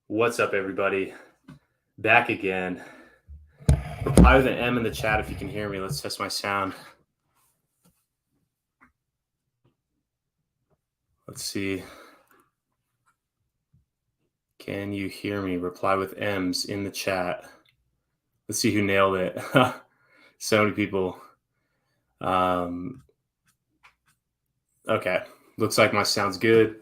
What's up, everybody? Back again. Reply with an M in the chat if you can hear me. Let's test my sound. Let's see. Can you hear me? Reply with M's in the chat. Let's see who nailed it. So many people. Okay. Looks like my sound's good.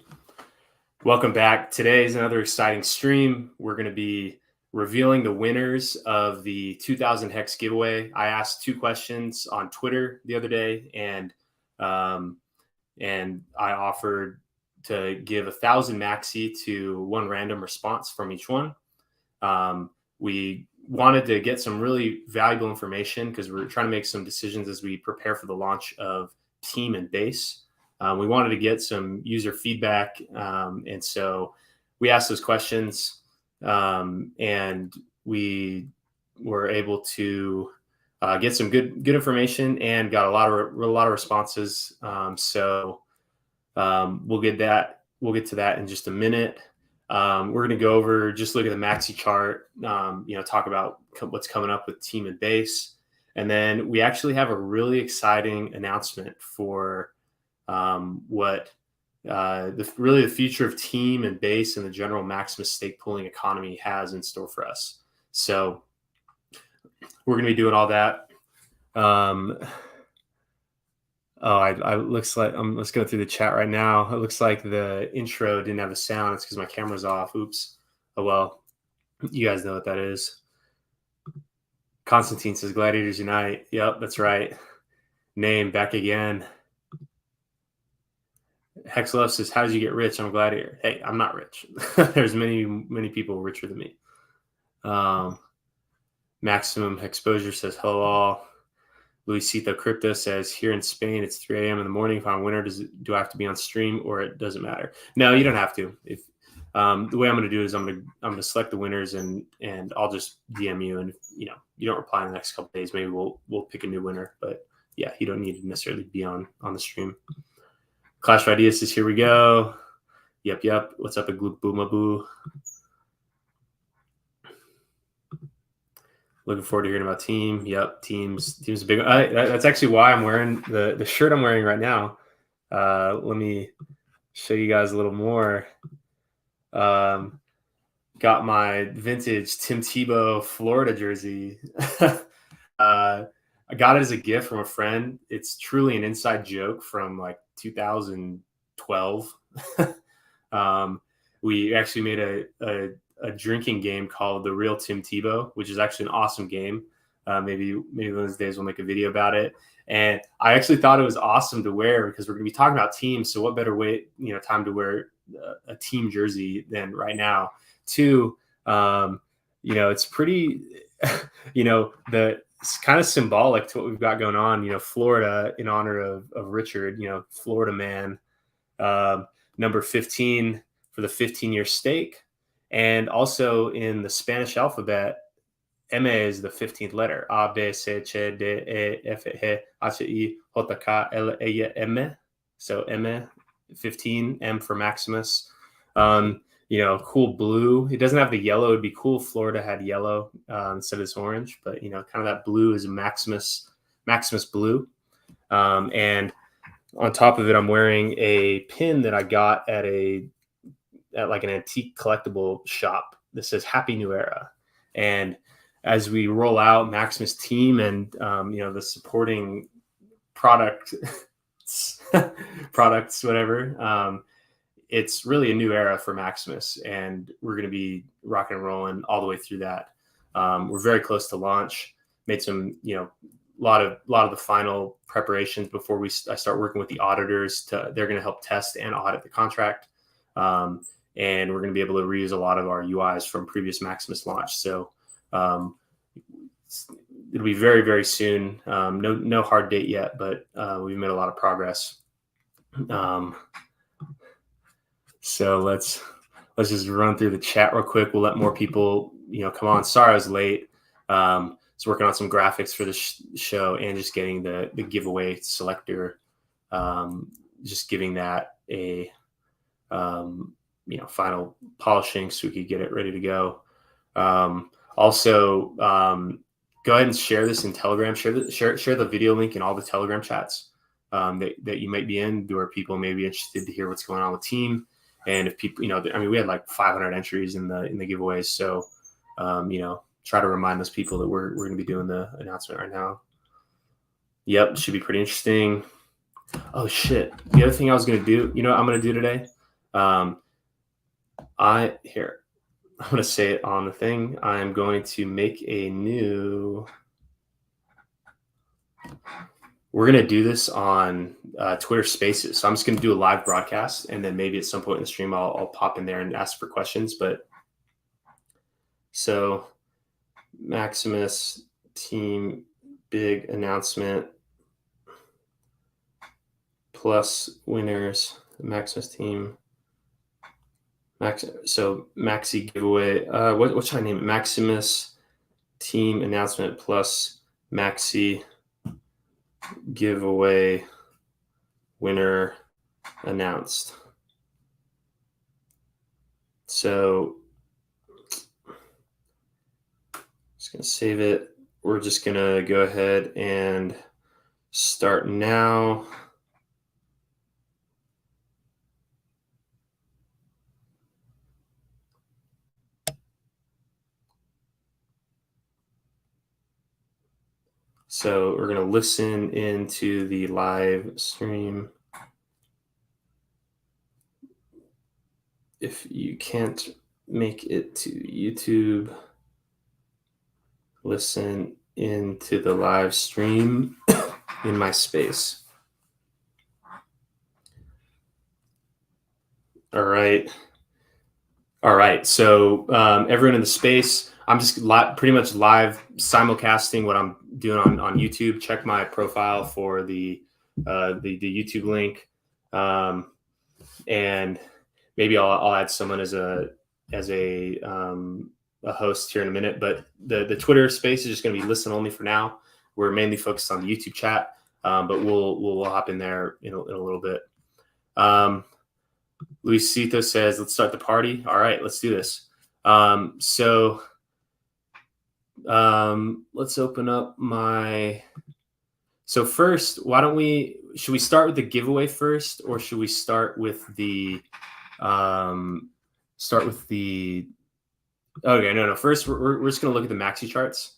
Welcome back. Today is another exciting stream. We're going to be revealing the winners of the 2000 Hex giveaway. I asked 2 questions on Twitter the other day, and I offered to give 1,000 Maxi to one random response from each one. We wanted to get some really valuable information because we're trying to make some decisions as we prepare for the launch of Team and Base. We wanted to get some user feedback, and so we asked those questions, and we were able to get some good information and got a lot of responses. So we'll get to that in just a minute. We're going to go over, just look at the Maxi chart, talk about what's coming up with Team and Base, and then we actually have a really exciting announcement for what the future of Team and Base and the general Maximus stake pooling economy has in store for us. So we're going to be doing all that. Looks like let's go through the chat right now. It looks like the intro didn't have a sound. It's because my camera's off. Oops. Oh well. You guys know what that is. Constantine says Gladiators Unite. Yep, that's right. Name back again. Hexlove says, how did you get rich? I'm a gladiator. Hey, I'm not rich. There's many people richer than me. Maximum Exposure says, hello all. Luisito Crypto says, here in Spain, it's 3 a.m. in the morning. If I'm a winner, do I have to be on stream, or it doesn't matter? No, you don't have to. If the way I'm going to do is I'm going to select the winners and I'll just DM you, and if you don't reply in the next couple of days, maybe we'll pick a new winner. But yeah, you don't need to necessarily be on the stream. Clash of Ideas says, here we go. Yep. What's up, a Gloop Boomaboo? Looking forward to hearing about Team. Yep, Team's a big. That's actually why I'm wearing the shirt I'm wearing right now. Let me show you guys a little more. Got my vintage Tim Tebow Florida jersey. I got it as a gift from a friend. It's truly an inside joke from like 2012. We actually made a drinking game called The Real Tim Tebow, which is actually an awesome game. Maybe one of those days we'll make a video about it. And I actually thought it was awesome to wear because we're going to be talking about teams. So what better way, time to wear a team jersey than right now? 2, it's pretty, it's kind of symbolic to what we've got going on. Florida in honor of Richard, Florida man, number 15 for the 15-year stake. And also in the Spanish alphabet, M is the 15th letter. A, B, C, C, D, E, F, G, H, I, J, K, L, M. So M, 15, M for Maximus. Cool blue. It doesn't have the yellow. It'd be cool if Florida had yellow instead of this orange. But, kind of that blue is a Maximus blue. And on top of it, I'm wearing a pin that I got at like an antique collectible shop that says Happy New Era. And as we roll out Maximus Team and the supporting products, whatever, it's really a new era for Maximus, and we're going to be rocking and rolling all the way through that. We're very close to launch. Made some a lot of the final preparations before I start working with the auditors. They're going to help test and audit the contract. And we're going to be able to reuse a lot of our UIs from previous Maximus launch. So it'll be very, very soon. No hard date yet, but we've made a lot of progress. So let's just run through the chat real quick. We'll let more people come on. Sorry I was late. Was working on some graphics for the show and just getting the giveaway selector, just giving that a final polishing so we could get it ready to go. Also, go ahead and share this in Telegram. Share the video link in all the Telegram chats that you might be in, where people may be interested to hear what's going on with Team. And if people, we had like 500 entries in the giveaways, so try to remind those people that we're going to be doing the announcement right now. Yep, it should be pretty interesting. Oh shit! The other thing I was going to do, what I'm going to do today? I'm going to say it on the thing. I'm going to make a new. We're going to do this on Twitter Spaces. So I'm just going to do a live broadcast, and then maybe at some point in the stream, I'll pop in there and ask for questions. But so Maximus Team big announcement plus winners. Maximus Team. So Maxi giveaway. What should I name it? Maximus Team announcement plus Maxi giveaway winner announced. So just gonna save it. We're just gonna go ahead and start now. So we're going to listen into the live stream. If you can't make it to YouTube, listen into the live stream in my space. All right. So everyone in the space, I'm just pretty much live simulcasting what I'm doing on YouTube. Check my profile for the YouTube link, and maybe I'll add someone as a host here in a minute. But the Twitter space is just going to be listen only for now. We're mainly focused on the YouTube chat, but we'll hop in there in a little bit. Luisito says, let's start the party. All right, let's do this. So let's open up my. So first, should we start with the giveaway first, or should we start with the, okay, no. First, we're just going to look at the Maxi charts.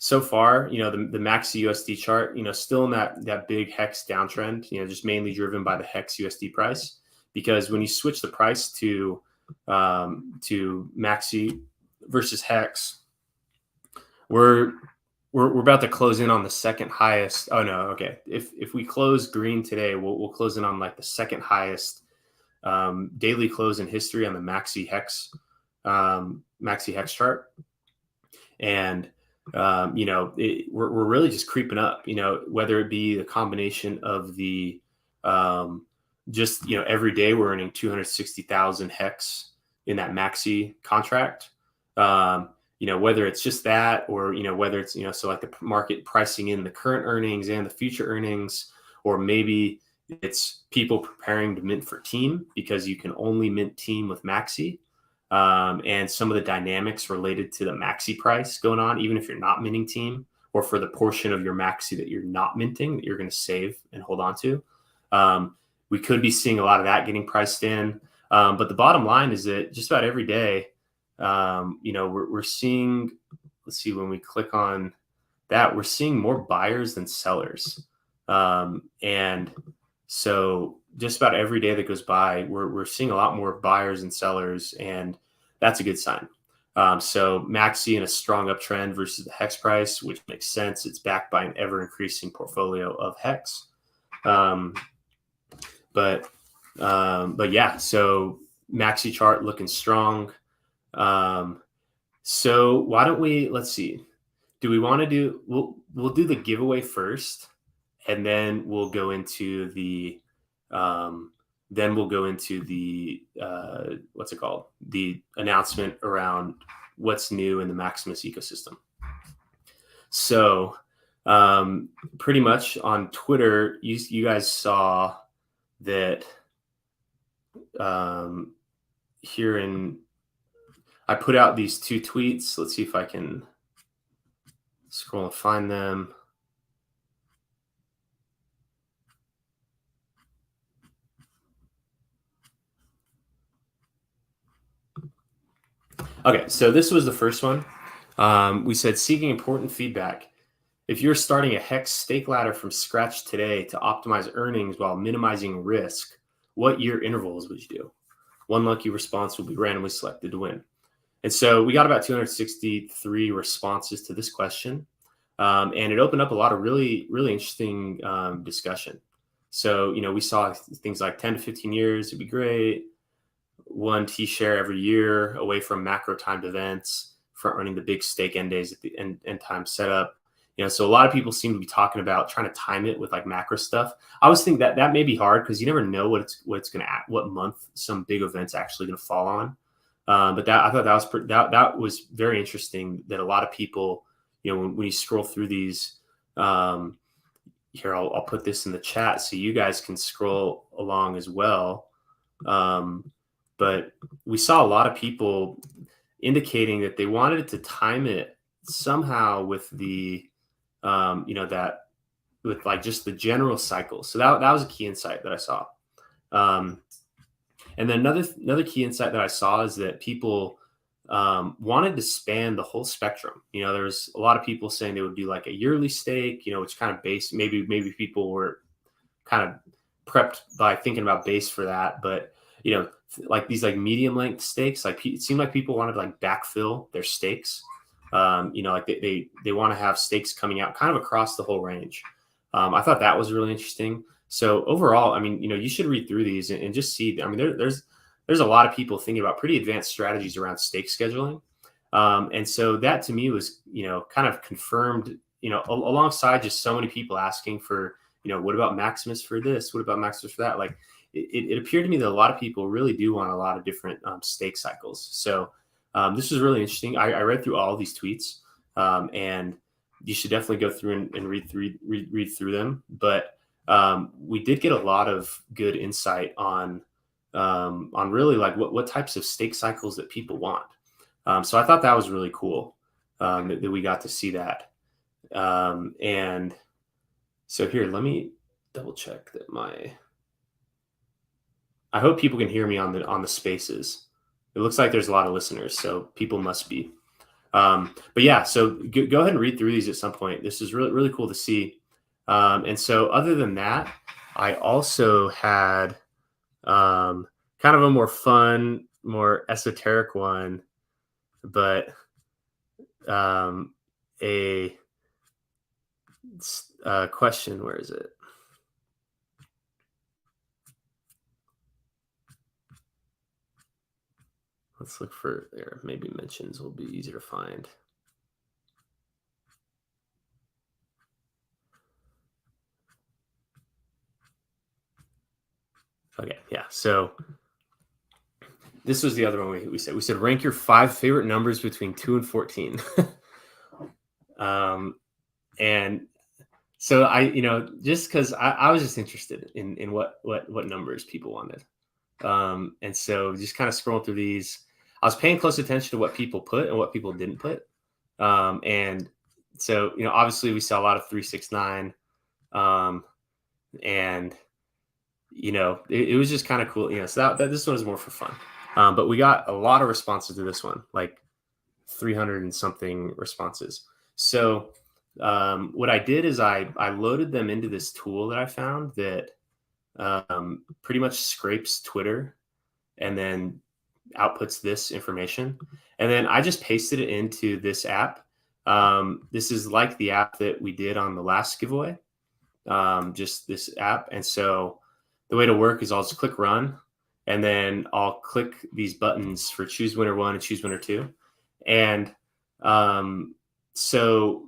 So far, the Maxi USD chart, still in that big hex downtrend, just mainly driven by the hex USD price. Because when you switch the price to Maxi versus hex, we're about to close in on the second highest. Oh no, okay. If we close green today, we'll close in on like the second highest daily close in history on the Maxi hex chart, and we're really just creeping up, whether it be the combination of the every day we're earning 260,000 hex in that Maxi contract, whether it's just that, or whether it's so like the market pricing in the current earnings and the future earnings, or maybe it's people preparing to mint for Team because you can only mint Team with Maxi. And some of the dynamics related to the Maxi price going on, even if you're not minting Team, or for the portion of your Maxi that you're not minting, that you're going to save and hold on to. We could be seeing a lot of that getting priced in. But the bottom line is that just about every day, we're seeing, let's see, when we click on that, we're seeing more buyers than sellers. And so just about every day that goes by, we're seeing a lot more buyers than sellers, and that's a good sign. So Maxi in a strong uptrend versus the hex price, which makes sense. It's backed by an ever increasing portfolio of hex. But yeah, so Maxi chart looking strong. So why don't let's see, do we want to do, we'll do the giveaway first, and then we'll go into the, what's it called? The announcement around what's new in the Maximus ecosystem. So pretty much on Twitter, you guys saw that here I put out these 2 tweets. Let's see if I can scroll and find them. Okay, so this was the first one. We said seeking important feedback. If you're starting a hex stake ladder from scratch today to optimize earnings while minimizing risk, what year intervals would you do? One lucky response will be randomly selected to win. And so we got about 263 responses to this question. And it opened up a lot of really, really interesting discussion. So, we saw things like 10 to 15 years, it'd be great. 1 T-share every year away from macro timed events for earning the big stake end days at the end time setup. So a lot of people seem to be talking about trying to time it with like macro stuff. I always think that may be hard because you never know what month some big event's actually going to fall on. But I thought that was very interesting. That a lot of people, when you scroll through these, here I'll put this in the chat so you guys can scroll along as well. But we saw a lot of people indicating that they wanted to time it somehow with the that with like just the general cycle. So that was a key insight that I saw. And then another key insight that I saw is that people wanted to span the whole spectrum. There was a lot of people saying they would do like a yearly stake, which kind of base, maybe people were kind of prepped by thinking about base for that. But, like these like medium length stakes, like it seemed like people wanted to like backfill their stakes. Like they want to have stakes coming out kind of across the whole range. I thought that was really interesting. So overall, you should read through these and just see. There's a lot of people thinking about pretty advanced strategies around stake scheduling. And so that to me was, kind of confirmed, alongside just so many people asking for, what about Maximus for this? What about Maximus for that? Like it appeared to me that a lot of people really do want a lot of different stake cycles. So this was really interesting. I read through all of these tweets, and you should definitely go through and read through them. But we did get a lot of good insight on really like what types of stake cycles that people want. So I thought that was really cool that we got to see that. And so here, let me double check that I hope people can hear me on the spaces. It looks like there's a lot of listeners, so people must be. But yeah, so go ahead and read through these at some point. This is really, really cool to see. And so other than that, I also had kind of a more fun, more esoteric one, but a question. Where is it? Let's look for there. Maybe mentions will be easier to find. Okay, yeah. So this was the other one we said. We said rank your 5 favorite numbers between 2 and 14. And so I, just because I was just interested in what numbers people wanted. And so just kind of scrolling through these, I was paying close attention to what people put and what people didn't put. And so, obviously we saw a lot of 369. And, it was just kind of cool. So that this one was more for fun. But we got a lot of responses to this one, like 300 and something responses. So what I did is I loaded them into this tool that I found that pretty much scrapes Twitter and then outputs this information. And then I just pasted it into this app. This is like the app that we did on the last giveaway, just this app. And so the way to work is I'll just click run, and then I'll click these buttons for choose winner 1 and choose winner 2. And so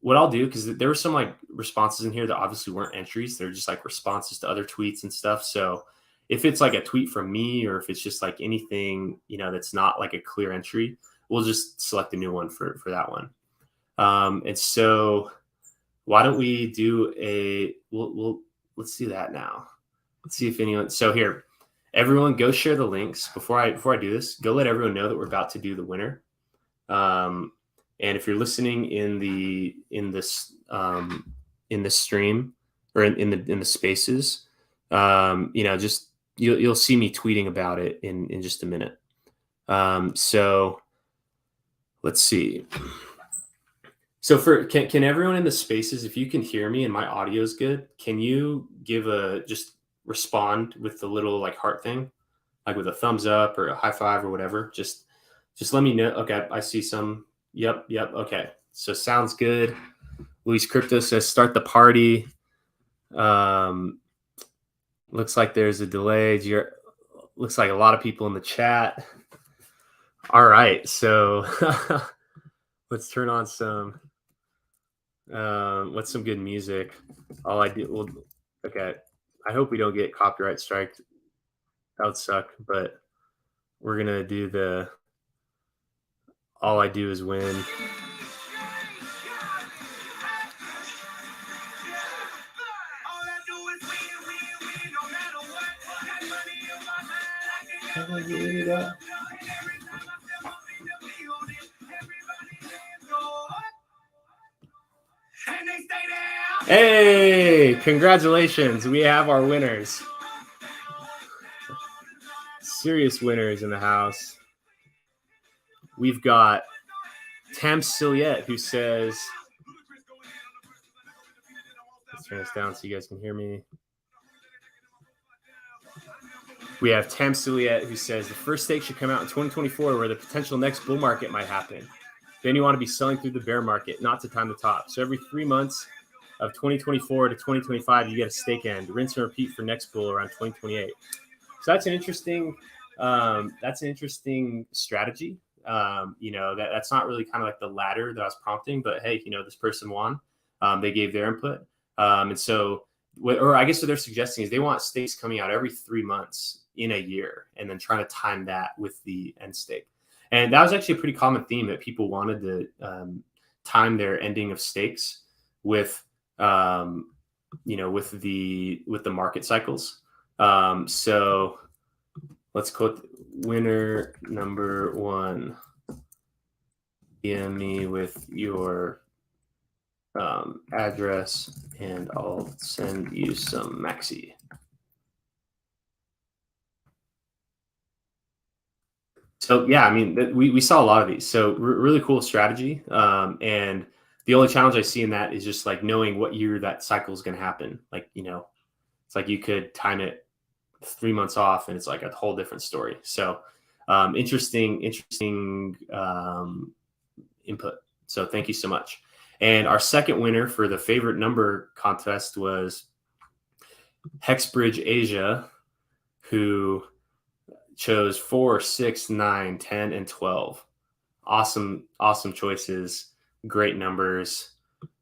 what I'll do, because there were some like responses in here that obviously weren't entries. They're just like responses to other tweets and stuff. So if it's like a tweet from me, or if it's just like anything, that's not like a clear entry, we'll just select a new one for that one. And so why don't we do let's do that now. Let's see if anyone, so here, everyone go share the links before I do this. Go let everyone know that we're about to do the winner. And if you're listening in this stream or in the spaces, just you'll see me tweeting about it in just a minute. So let's see. So can everyone in the spaces, if you can hear me and my audio is good, can you just respond with the little like heart thing, like with a thumbs up or a high five or whatever? Just let me know. Okay, I see some. Yep. Okay, so sounds good. Luis Crypto says start the party. Looks like there's a delay. Looks like a lot of people in the chat. All right, so let's turn on some. What's some good music? All I do. Well, okay. I hope we don't get copyright striked. That would suck, but we're gonna do the. All I do is win. Hey, congratulations. We have our winners. Serious winners in the house. We've got Tam Silliette, who says, let's turn this down so you guys can hear me. We have Tam Silliette, who says the first stake should come out in 2024 where the potential next bull market might happen. Then you want to be selling through the bear market, not to time the top. So every 3 months of 2024 to 2025, you get a stake end. Rinse and repeat for next bull around 2028. So that's an interesting strategy. That's not really kind of like the ladder that I was prompting, but hey, this person won. They gave their input. And so, or I guess what they're suggesting is they want stakes coming out every 3 months in a year and then trying to time that with the end stake. And that was actually a pretty common theme that people wanted to time their ending of stakes with, with the market cycles. So let's quote winner number 1. DM me with your address and I'll send you some MAXI. So yeah, I mean, we saw a lot of these. So really cool strategy. And the only challenge I see in that is just like knowing what year that cycle is going to happen. Like, it's like you could time it 3 months off and it's like a whole different story. So interesting input. So thank you so much. And our second winner for the favorite number contest was Hexbridge Asia, who chose 4, 6, 9, 10, and 12. Awesome choices. Great numbers.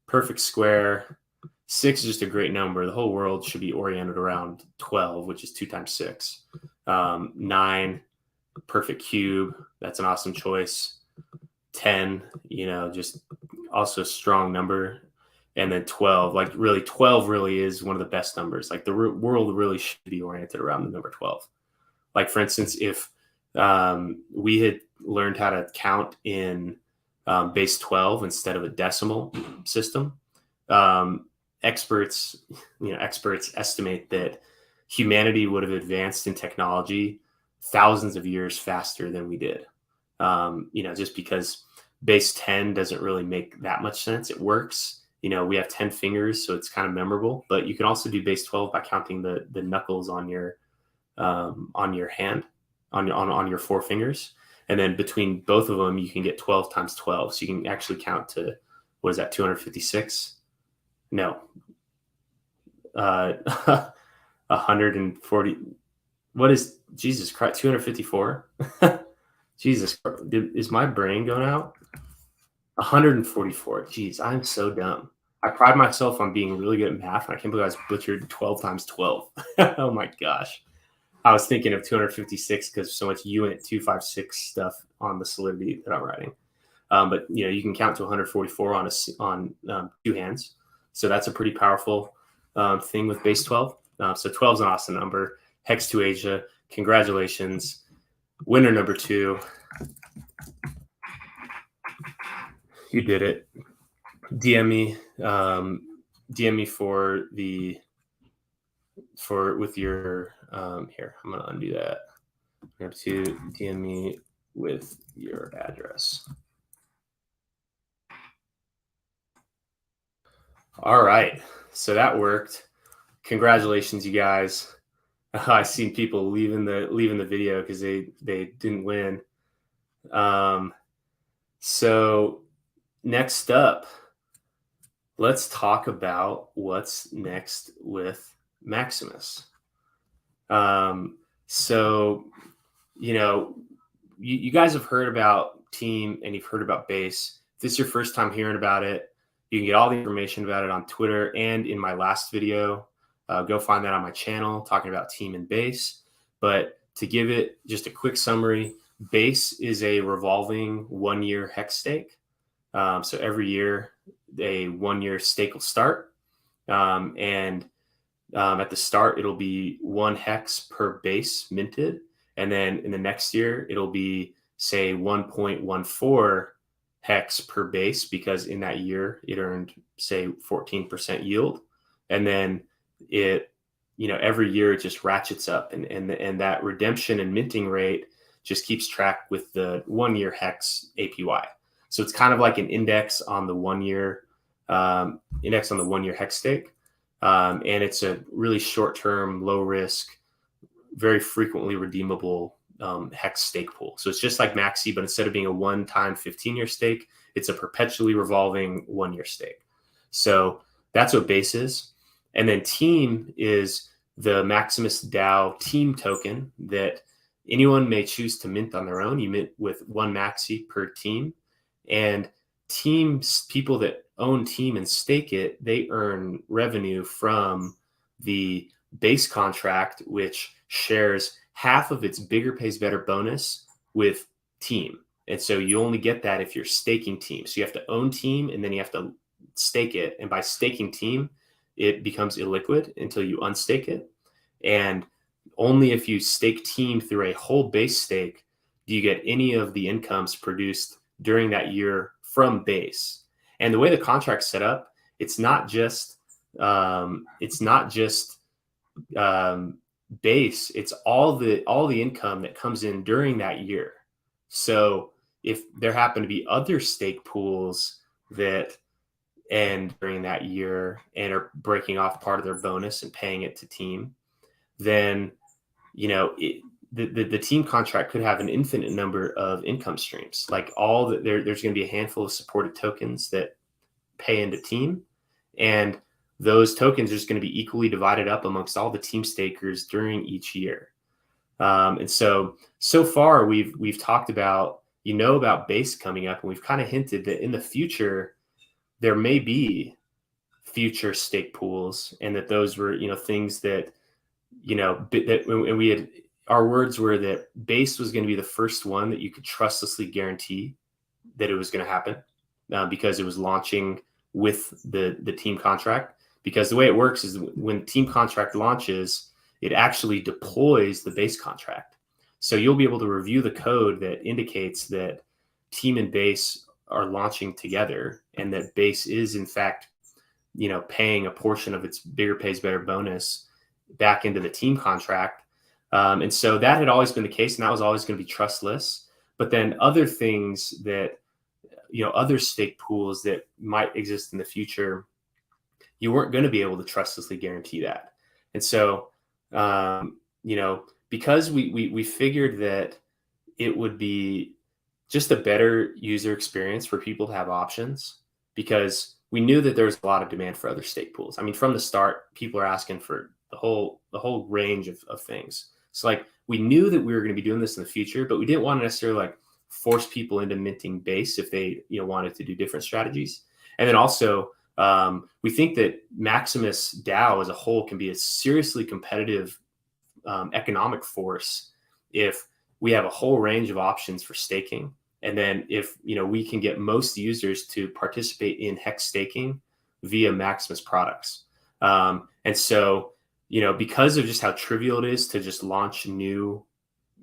Perfect square. 6 is just a great number. The whole world should be oriented around 12, which is 2 times 6. 9, perfect cube. That's an awesome choice. 10, just also a strong number. And then 12, like really 12 really is one of the best numbers. Like the world really should be oriented around the number 12. Like for instance, if we had learned how to count in base 12 instead of a decimal system, experts estimate that humanity would have advanced in technology thousands of years faster than we did. Just because base 10 doesn't really make that much sense. It works. We have 10 fingers, so it's kind of memorable, but you can also do base 12 by counting the knuckles on your hand, on your 4 fingers. And then between both of them, you can get 12 times 12. So you can actually count to, what is that, 256? No. 140. What is, Jesus Christ, 254? Jesus, is my brain going out? 144. Jeez, I'm so dumb. I pride myself on being really good at math, and I can't believe I was butchered 12 times 12. Oh my gosh. I was thinking of 256 because so much Unit 256 stuff on the Solidity that I'm writing. But you can count to 144 on 2 hands. So that's a pretty powerful thing with base 12. So 12 is an awesome number. Hex to Asia. Congratulations. Winner number 2. You did it. DM me. DM me with your here. I'm gonna undo that. You have to DM me with your address. All right, so that worked. Congratulations, you guys. I've seen people leaving the video because they didn't win. So next up, let's talk about what's next with Maximus. So you guys have heard about Team and you've heard about Base. If this is your first time hearing about it, you can get all the information about it on Twitter and in my last video. Go find that on my channel talking about Team and Base. But to give it just a quick summary, Base is a revolving 1-year hex stake. So every year, a 1-year stake will start. And at the start, it'll be 1 hex per base minted. And then in the next year, it'll be, say, 1.14 hex per base, because in that year, it earned, say, 14% yield. And then it, every year it just ratchets up. And that redemption and minting rate just keeps track with the 1-year hex APY. So it's kind of like an index on the 1-year hex stake. And it's a really short-term, low-risk, very frequently redeemable hex stake pool. So it's just like MAXI, but instead of being a one-time 15-year stake, it's a perpetually revolving 1-year stake. So that's what Base is. And then Team is the Maximus DAO Team token that anyone may choose to mint on their own. You mint with 1 MAXI per team. And teams, people that own Team and stake it, they earn revenue from the Base contract, which shares half of its bigger pays better bonus with Team. And so you only get that if you're staking Team. So you have to own Team and then you have to stake it. And by staking Team, it becomes illiquid until you unstake it. And only if you stake Team through a whole Base stake do you get any of the incomes produced during that year from Base. And the way the contract's set up, it's not just Base, it's all the income that comes in during that year. So if there happen to be other stake pools that end during that year and are breaking off part of their bonus and paying it to Team, then the Team contract could have an infinite number of income streams. Like there's going to be a handful of supported tokens that pay into Team, and those tokens are just going to be equally divided up amongst all the Team stakers during each year. And so far we've talked about, about Base coming up, and we've kind of hinted that in the future there may be future stake pools, and that those were, things that, and we had, our words were that Base was going to be the first one that you could trustlessly guarantee that it was going to happen, because it was launching with the Team contract. Because the way it works is when Team contract launches, it actually deploys the Base contract. So you'll be able to review the code that indicates that Team and Base are launching together, and that Base is in fact, paying a portion of its bigger pays better bonus back into the Team contract. And so that had always been the case, and that was always going to be trustless. But then other things that, other stake pools that might exist in the future, you weren't going to be able to trustlessly guarantee that. And so, because we figured that it would be just a better user experience for people to have options, because we knew that there was a lot of demand for other stake pools. I mean, from the start, people are asking for the whole range of things. So like, we knew that we were going to be doing this in the future, but we didn't want to necessarily like force people into minting Base if they, wanted to do different strategies. And then also, we think that Maximus DAO as a whole can be a seriously competitive economic force if we have a whole range of options for staking. And then if, we can get most users to participate in hex staking via Maximus products. And so, because of just how trivial it is to just launch new,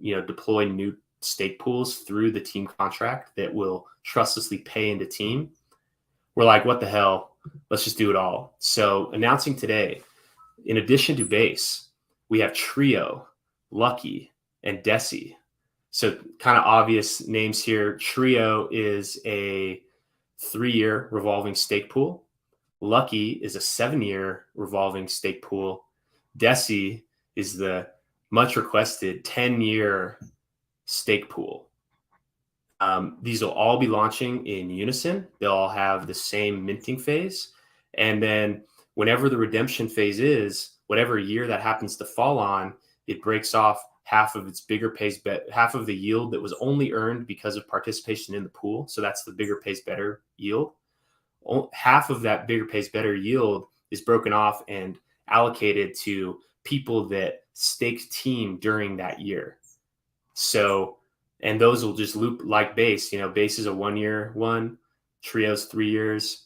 deploy new stake pools through the team contract that will trustlessly pay into team, we're like, what the hell? Let's just do it all. So announcing today, in addition to base, we have Trio, Lucky, and Desi. So kind of obvious names here. Trio is a 3-year revolving stake pool. Lucky is a 7-year revolving stake pool. Desi is the much requested 10-year stake pool. These will all be launching in unison. They'll all have the same minting phase. And then whenever the redemption phase is, whatever year that happens to fall on, it breaks off half of its bigger pays half of the yield that was only earned because of participation in the pool. So that's the bigger pays better yield. Half of that bigger pays better yield is broken off and allocated to people that staked team during that year. So, and those will just loop like base. Base is a 1-year one, Trio's 3 years,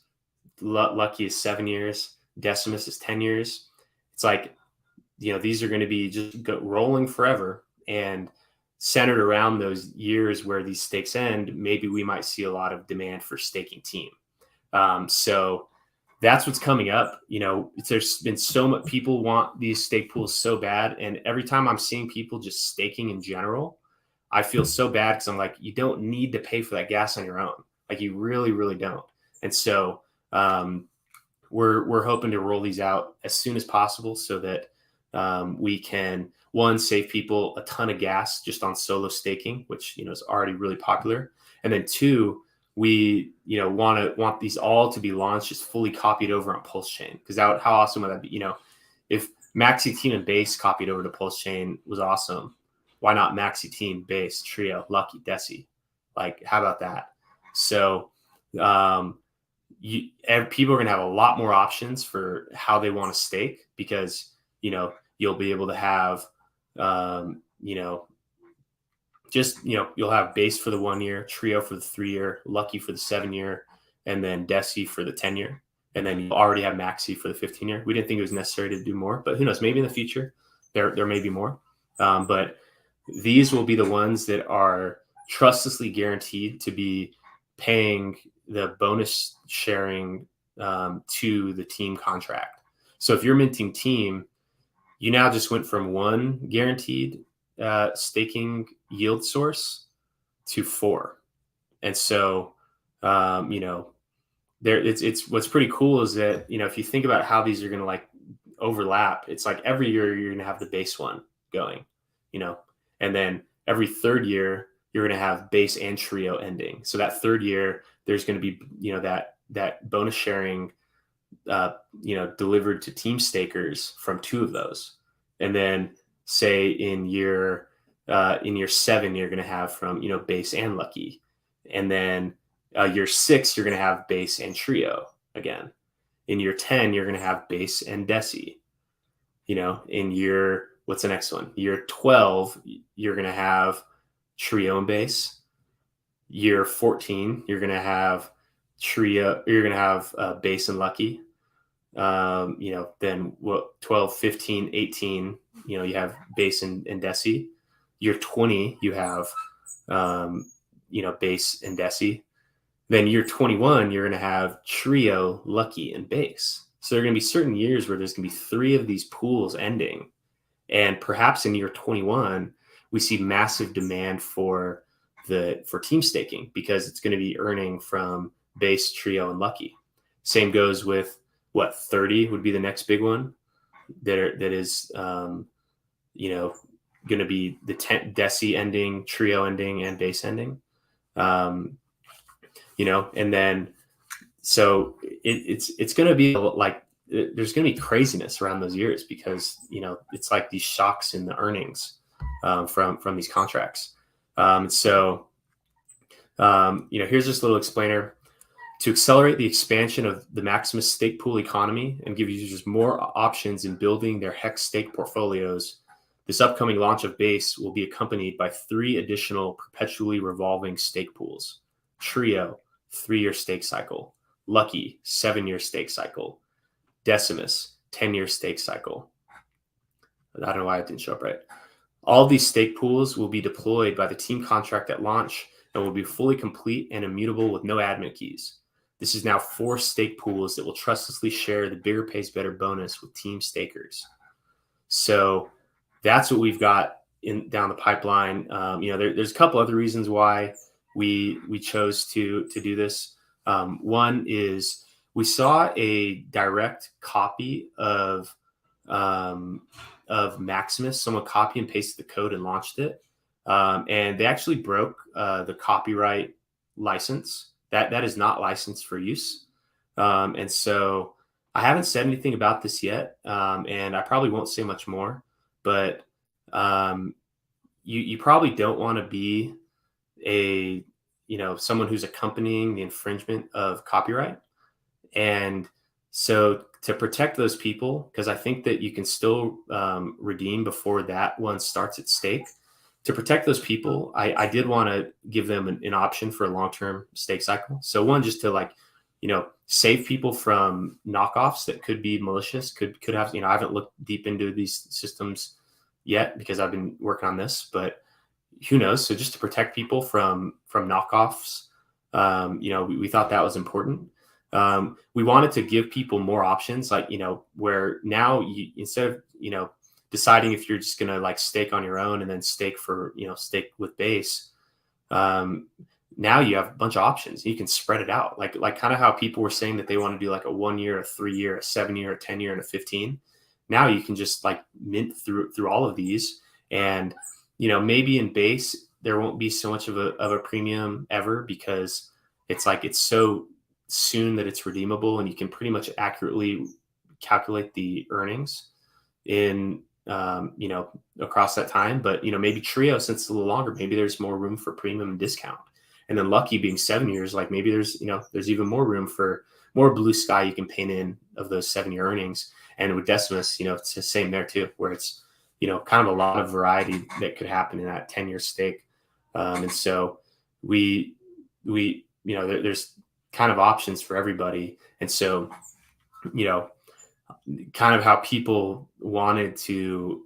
Lucky is 7 years, Decimus is 10 years. It's like, these are going to be just rolling forever, and centered around those years where these stakes end, maybe we might see a lot of demand for staking team. So that's what's coming up. There's been so much, people want these stake pools so bad. And every time I'm seeing people just staking in general, I feel so bad, because I'm like, you don't need to pay for that gas on your own. Like, you really, really don't. And so we're hoping to roll these out as soon as possible so that we can, one, save people a ton of gas just on solo staking, which is already really popular, and then two, we want these all to be launched just fully copied over on Pulse Chain, because how awesome would that be? If Maxi Team and Base copied over to Pulse Chain was awesome, why not Maxi Team, Base, Trio, Lucky, Desi? Like, how about that? So people are going to have a lot more options for how they want to stake, because you'll be able to have you'll have Base for the 1 year, Trio for the 3 year, Lucky for the 7 year, and then Desi for the 10 year. And then you already have Maxi for the 15 year. We didn't think it was necessary to do more, but who knows? Maybe in the future there may be more. But these will be the ones that are trustlessly guaranteed to be paying the bonus sharing to the team contract. So if you're minting team, you now just went from one guaranteed staking yield source to 4. And so, it's what's pretty cool is that, if you think about how these are going to like overlap, it's like every year you're going to have the base one going, and then every 3rd year you're going to have base and Trio ending. So that 3rd year, there's going to be, that bonus sharing, delivered to team stakers from 2 of those. And then say in year 7, you're going to have from, Base and Lucky. And then year 6, you're going to have Base and Trio again. In year 10, you're going to have Base and Desi. In year, what's the next one? Year 12, you're going to have Trio and Base. Year 14, you're going to have Trio, you're going to have Base and Lucky. Then 12, 15, 18, you have Base and Desi. Year 20, you have, Base and Desi. Then year 21, you're going to have Trio, Lucky, and Base. So there are going to be certain years where there's going to be 3 of these pools ending. And perhaps in year 21, we see massive demand for team staking, because it's going to be earning from Base, Trio, and Lucky. Same goes with 30 would be the next big one that is, going to be the Desi ending, Trio ending, and Base ending. And then, so it's going to be like, there's going to be craziness around those years, because, it's like these shocks in the earnings, from these contracts. Here's just a little explainer. To accelerate the expansion of the Maximus stake pool economy and give users more options in building their HEX stake portfolios, this upcoming launch of Base will be accompanied by 3 additional perpetually revolving stake pools: Trio, 3-year stake cycle; Lucky, 7-year stake cycle; Decimus, 10-year stake cycle. I don't know why it didn't show up right. All of these stake pools will be deployed by the team contract at launch and will be fully complete and immutable with no admin keys. This is now 4 stake pools that will trustlessly share the bigger pays better bonus with team stakers. So that's what we've got in down the pipeline. There's a couple other reasons why we chose to do this. One is we saw a direct copy of Maximus. Someone copy and pasted the code and launched it, and they actually broke the copyright license. That is not licensed for use, and so I haven't said anything about this yet, and I probably won't say much more. But you probably don't want to be someone who's accompanying the infringement of copyright. And so to protect those people, because I think that you can still redeem before that one starts at stake. To protect those people, I did want to give them an option for a long-term stake cycle. So one, just to save people from knockoffs that could be malicious, could have, I haven't looked deep into these systems yet because I've been working on this, but who knows? So just to protect people from knockoffs, we thought that was important. We wanted to give people more options, where now instead of, deciding if you're just going to stake on your own and then stake with base. Now you have a bunch of options. You can spread it out, like kind of how people were saying that they want to do a 1 year, a 3 year, a 7 year, a 10 year, and a 15. Now you can just mint through all of these, and maybe in base there won't be so much of a premium ever, because it's so soon that it's redeemable, and you can pretty much accurately calculate the earnings in across that time. But maybe trio, since it's a little longer, maybe there's more room for premium and discount. And then lucky being 7 years, maybe there's even more room for more blue sky you can paint in of those 7-year earnings. And with Decimus, it's the same there too, where it's kind of a lot of variety that could happen in that 10-year stake. And so there's kind of options for everybody. And so kind of how people wanted to,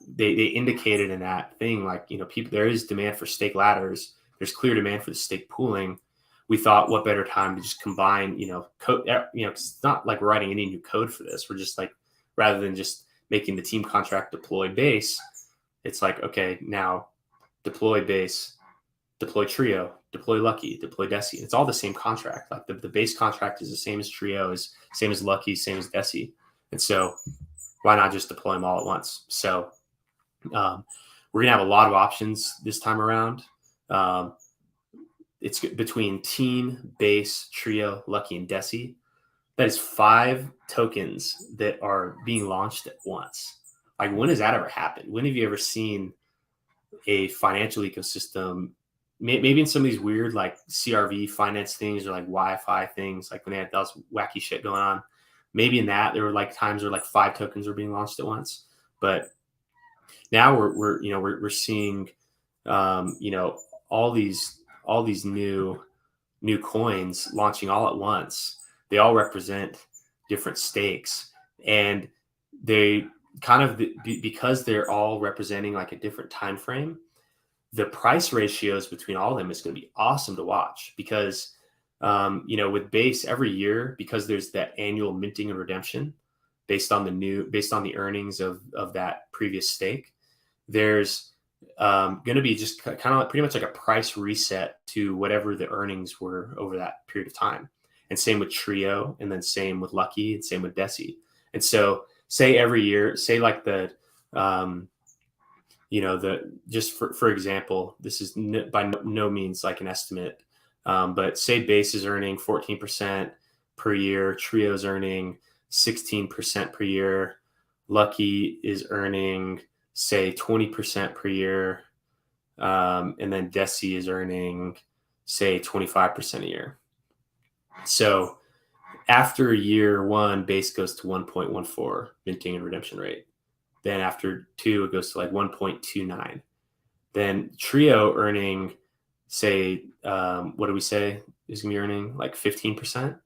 they indicated in that thing, people, there is demand for stake ladders. There's clear demand for the stake pooling. We thought, what better time to just combine, code, it's not like we're writing any new code for this. We're just rather than just making the team contract deploy base, it's okay, now deploy base, deploy trio, deploy lucky, deploy deci. It's all the same contract. The base contract is the same as trio, is same as lucky, same as deci. And so why not just deploy them all at once? So we're gonna have a lot of options this time around. It's between team, base, trio, lucky, and deci. That is 5 tokens that are being launched at once. When has that ever happened? When have you ever seen a financial ecosystem, maybe in some of these weird CRV finance things, or Wi-Fi things, when they had that wacky shit going on? Maybe in that there were times where 5 tokens were being launched at once. But now we're seeing all these new coins launching all at once. They all represent different stakes, and they kind of, because they're all representing a different time frame, the price ratios between all of them is going to be awesome to watch, because with base every year, because there's that annual minting and redemption based on the earnings of that previous stake, there's going to be just kind of pretty much a price reset to whatever the earnings were over that period of time. And same with trio, and then same with lucky, and same with deci. And so say every year, say just for example, this is by no means an estimate, but say base is earning 14% per year, trio is earning 16% per year, lucky is earning say 20% per year, and then deci is earning say 25% a year. So after year 1, base goes to 1.14 minting and redemption rate. Then after 2, it goes to 1.29. Then trio earning, say, what do we say is going to be earning 15%?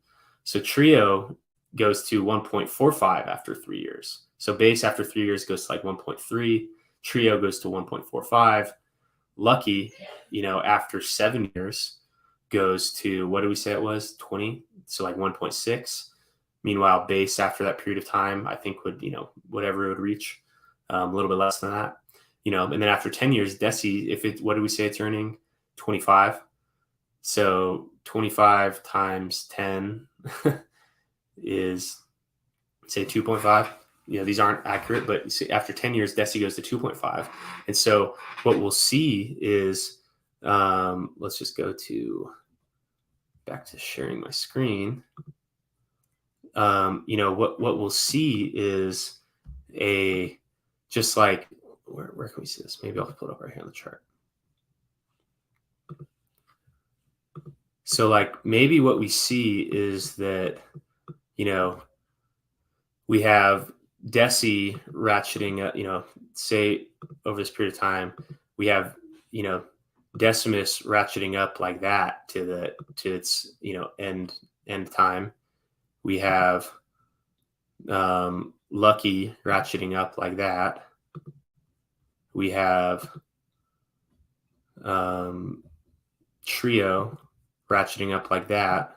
So trio goes to 1.45 after 3 years. So base after 3 years goes to like 1.3. Trio goes to 1.45. Lucky, after 7 years goes to, what do we say it was? 20. So like 1.6. Meanwhile, base after that period of time, I think would, whatever it would reach, a little bit less than that, and then after 10 years, Deci, what do we say it's earning? 25. So 25 times 10 is, say, 2.5. These aren't accurate, but after 10 years, Deci goes to 2.5. And so what we'll see is, let's just go back to sharing my screen. What we'll see is just like, where can we see this? Maybe I'll pull it up right here on the chart. So like maybe what we see is that, we have Deci ratcheting up, say over this period of time, we have, Decimus ratcheting up like that to its, end time. We have Lucky ratcheting up like that. We have Trio ratcheting up like that.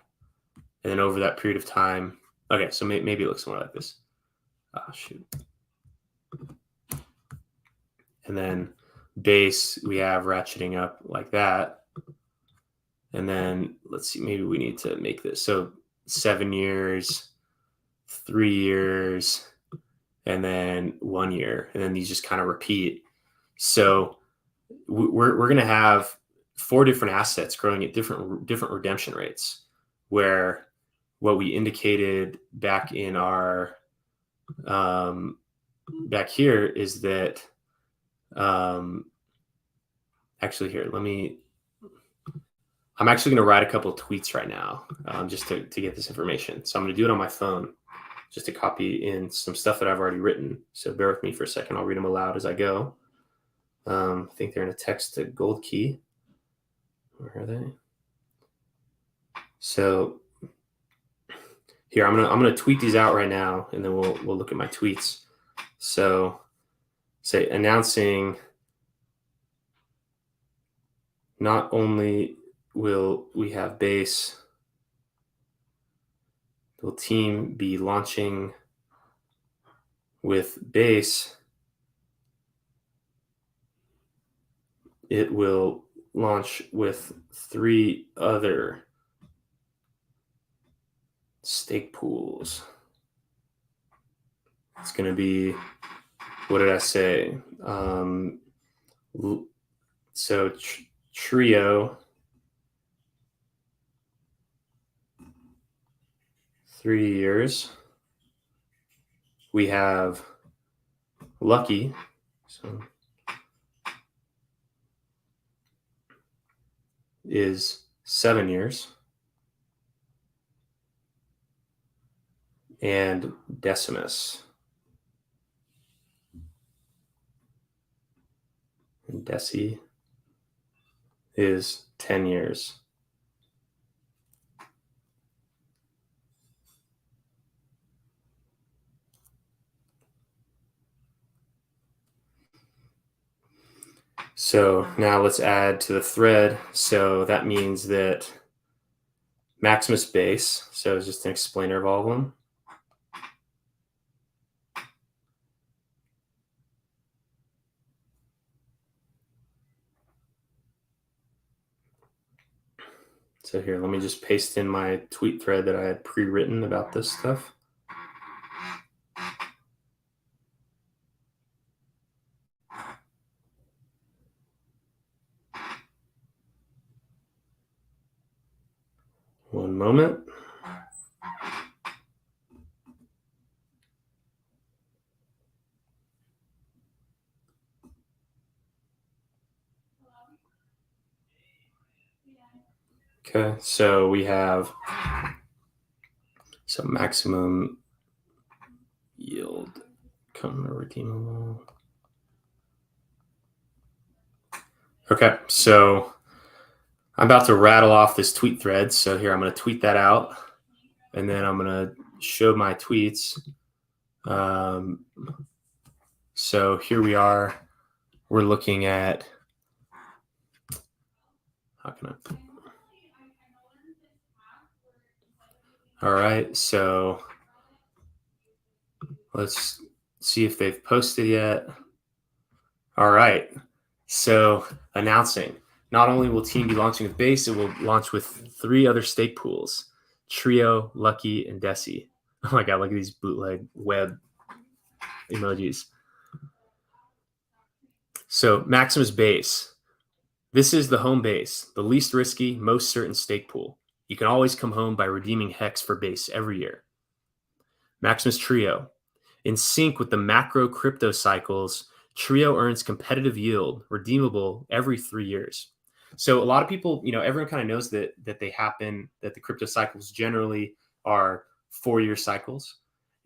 And then over that period of time, okay, so maybe it looks more like this. Oh, shoot. And then base, we have ratcheting up like that. And then let's see, maybe we need to make this. So 7 years, 3 years, and then 1 year. And then these just kind of repeat. So we're going to have 4 different assets growing at different redemption rates, where what we indicated back in our back here is that actually here, I'm actually going to write a couple of tweets right now just to get this information. So I'm going to do it on my phone just to copy in some stuff that I've already written. So bear with me for a second. I'll read them aloud as I go. I think they're in a text to gold key. Where are they? So here, I'm gonna tweet these out right now, and then we'll look at my tweets. So say announcing, not only will we have base, will team be launching with base, it will launch with 3 other stake pools. It's going to be, what did I say? So Trio, 3 years. We have Lucky, so is 7 years. And Decimus. And Deci is 10 years. So now let's add to the thread. So that means that Maximus base, so it's just an explainer of all of them. So here, let me just paste in my tweet thread that I had pre-written about this stuff. One moment. Okay, so we have maximum yield redeemable. Okay, so I'm about to rattle off this tweet thread. So here, I'm going to tweet that out, and then I'm going to show my tweets. So here we are. We're looking at, how can I? All right. So let's see if they've posted yet. All right. So announcing, not only will Team be launching with Base, it will launch with 3 other stake pools: Trio, Lucky, and Desi. Oh my God, look at these bootleg web emojis. So Maximus Base. This is the home base, the least risky, most certain stake pool. You can always come home by redeeming Hex for Base every year. Maximus Trio. In sync with the macro crypto cycles, Trio earns competitive yield, redeemable every 3 years. So a lot of people, everyone kind of knows that they happen, that the crypto cycles generally are 4-year cycles.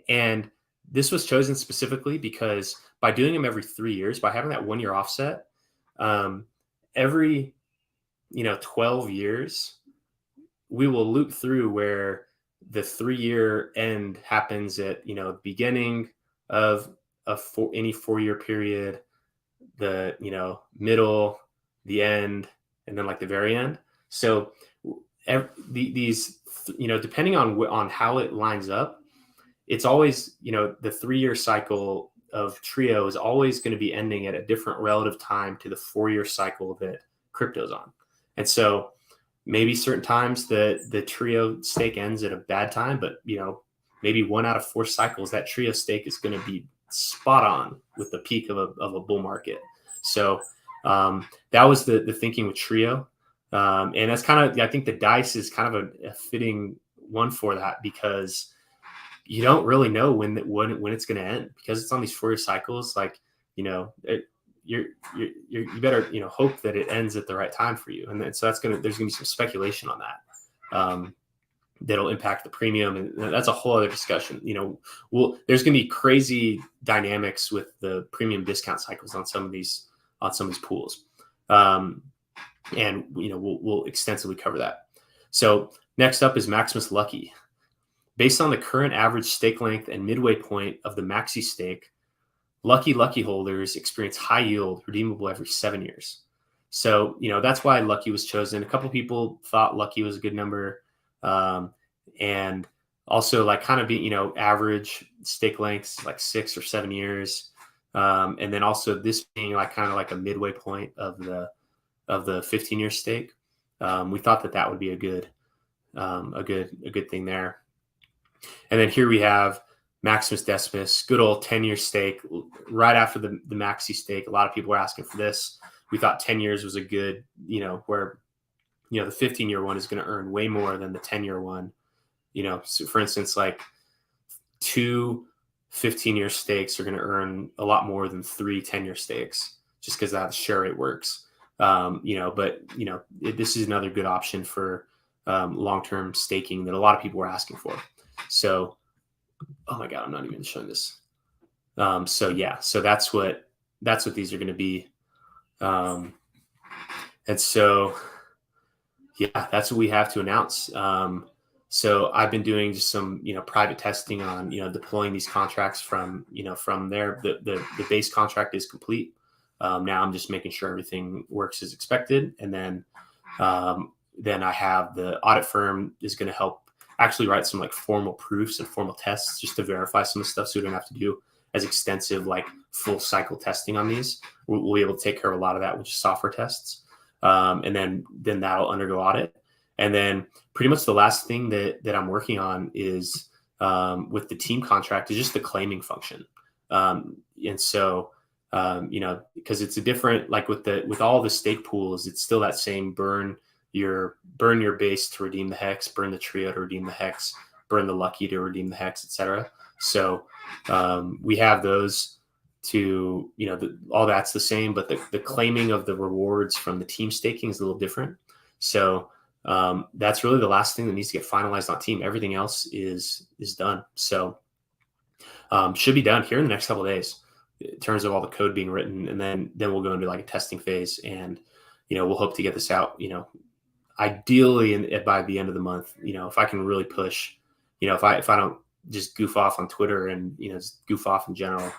And this was chosen specifically because by doing them every 3 years, by having that 1-year offset, every 12 years, we will loop through where the 3-year end happens at beginning of any 4-year period, the middle, the end, and then like the very end. So these depending on how it lines up, it's always the 3-year cycle of Trio is always going to be ending at a different relative time to the 4-year cycle that crypto's on. And so maybe certain times the Trio stake ends at a bad time, but maybe 1 out of 4 cycles that Trio stake is going to be spot on with the peak of a bull market. So that was the thinking with Trio, and that's kind of, I think the dice is kind of a fitting one for that, because you don't really know when it's going to end, because it's on these 4-year cycles. Like you better hope that it ends at the right time for you, and then, so there's gonna be some speculation on that that'll impact the premium, and that's a whole other discussion. There's gonna be crazy dynamics with the premium discount cycles on some of these pools, and we'll extensively cover that. So next up is Maximus Lucky. Based on the current average stake length and midway point of the Maxi stake, Lucky holders experience high yield, redeemable every 7 years. So, that's why Lucky was chosen. A couple people thought Lucky was a good number. And also like kind of be, average stake lengths, like 6 or 7 years. And then also this being like kind of like a midway point of the 15-year stake. We thought that would be a good thing there. And then here we have Maximus Decimus, good old 10-year stake, right after the Maxi stake. A lot of people were asking for this. We thought 10 years was a good, where, the 15-year one is going to earn way more than the 10-year one. So for instance, like 2 15-year stakes are going to earn a lot more than 3 10-year stakes, just because that share rate works. This is another good option for long-term staking that a lot of people were asking for. So, oh my God, I'm not even showing this. So that's what these are going to be. And so, that's what we have to announce. So I've been doing just some, private testing on, deploying these contracts from there. The base contract is complete. Now I'm just making sure everything works as expected. And then I have the audit firm is going to help actually write some like formal proofs and formal tests just to verify some of the stuff, so we don't have to do as extensive like full cycle testing on these. We'll be able to take care of a lot of that with just software tests, and then that'll undergo audit. And then pretty much the last thing that I'm working on is with the team contract is just the claiming function. And so because it's a different, like with all the stake pools, it's still that same burn your base to redeem the hex, burn the Trio to redeem the hex, burn the Lucky to redeem the hex, etc. So we have those to, all that's the same, but the claiming of the rewards from the team staking is a little different. So that's really the last thing that needs to get finalized on team. Everything else is done. So should be done here in the next couple of days in terms of all the code being written, and then we'll go into like a testing phase, and we'll hope to get this out, ideally by the end of the month. If I can really push, if I don't just goof off on Twitter and, just goof off in general,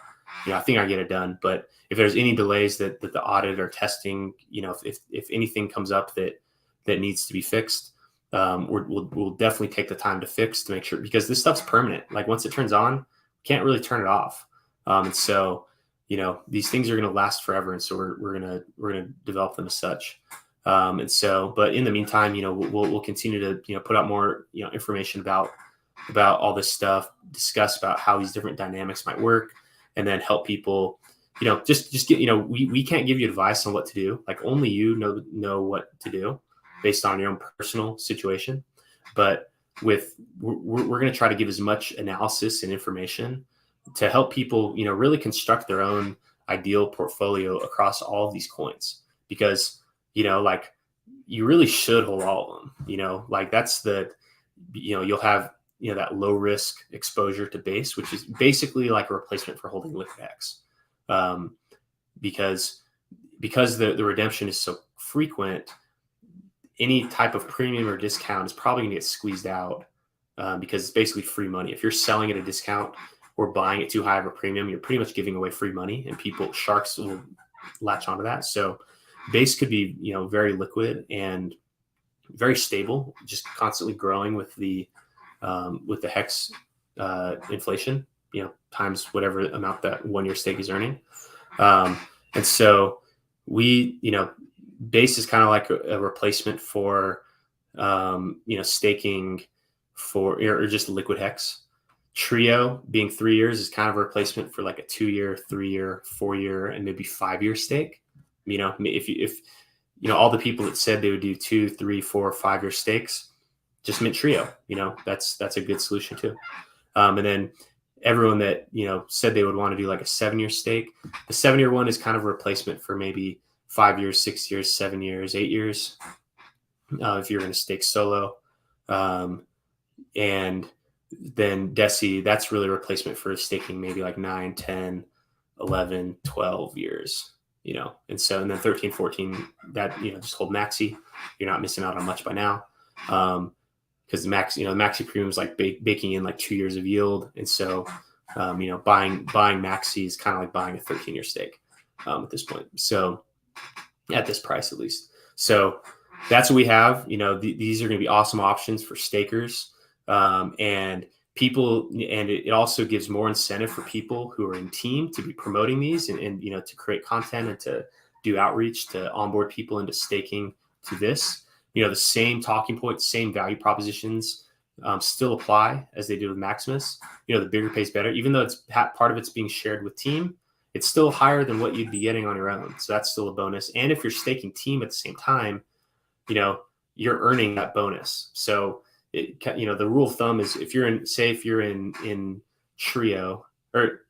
I think I get it done. But if there's any delays that the audit or testing, if anything comes up that needs to be fixed, we'll definitely take the time to fix to make sure, because this stuff's permanent. Like once it turns on, can't really turn it off. And so, these things are going to last forever. And so we're going to develop them as such. And so, but in the meantime, we'll continue to, put out more, information about all this stuff, discuss about how these different dynamics might work, and then help people, just get, we can't give you advice on what to do. Like only you know what to do based on your own personal situation. But we're going to try to give as much analysis and information to help people, really construct their own ideal portfolio across all of these coins, because, like you really should hold all of them, like that's you'll have, that low risk exposure to base, which is basically like a replacement for holding liquid X. Because the redemption is so frequent, any type of premium or discount is probably going to get squeezed out, because it's basically free money. If you're selling at a discount or buying at too high of a premium, you're pretty much giving away free money, and sharks will latch onto that. So base could be, very liquid and very stable, just constantly growing with the hex inflation, times whatever amount that 1 year stake is earning. And so base is kind of like a replacement for, staking or just liquid hex. Trio being 3 years is kind of a replacement for like a 2 year, 3 year, 4 year, and maybe 5 year stake. If all the people that said they would do 2, 3, 4, 5 year stakes, just mint Trio, that's a good solution too. And then everyone that, said they would want to do like a 7 year stake, the 7 year one is kind of a replacement for maybe 5 years, 6 years, 7 years, 8 years. If you're going to stake solo. And then Deci, that's really a replacement for staking maybe like 9, 10, 11, 12 years, and then 13, 14, that, just hold Maxi. You're not missing out on much by now. Because the Maxi premium is like baking in like 2 years of yield. And so, buying Maxi is kind of like buying a 13 year stake, at this point. So at this price, at least. So that's what we have. These are going to be awesome options for stakers. And people, and it also gives more incentive for people who are in team to be promoting these and to create content and to do outreach to onboard people into staking to this. The same talking points, same value propositions still apply as they do with Maximus. The bigger pays better, even though it's part of it's being shared with team, it's still higher than what you'd be getting on your own. So that's still a bonus. And if you're staking team at the same time, you're earning that bonus. So the rule of thumb is if you're in Trio, or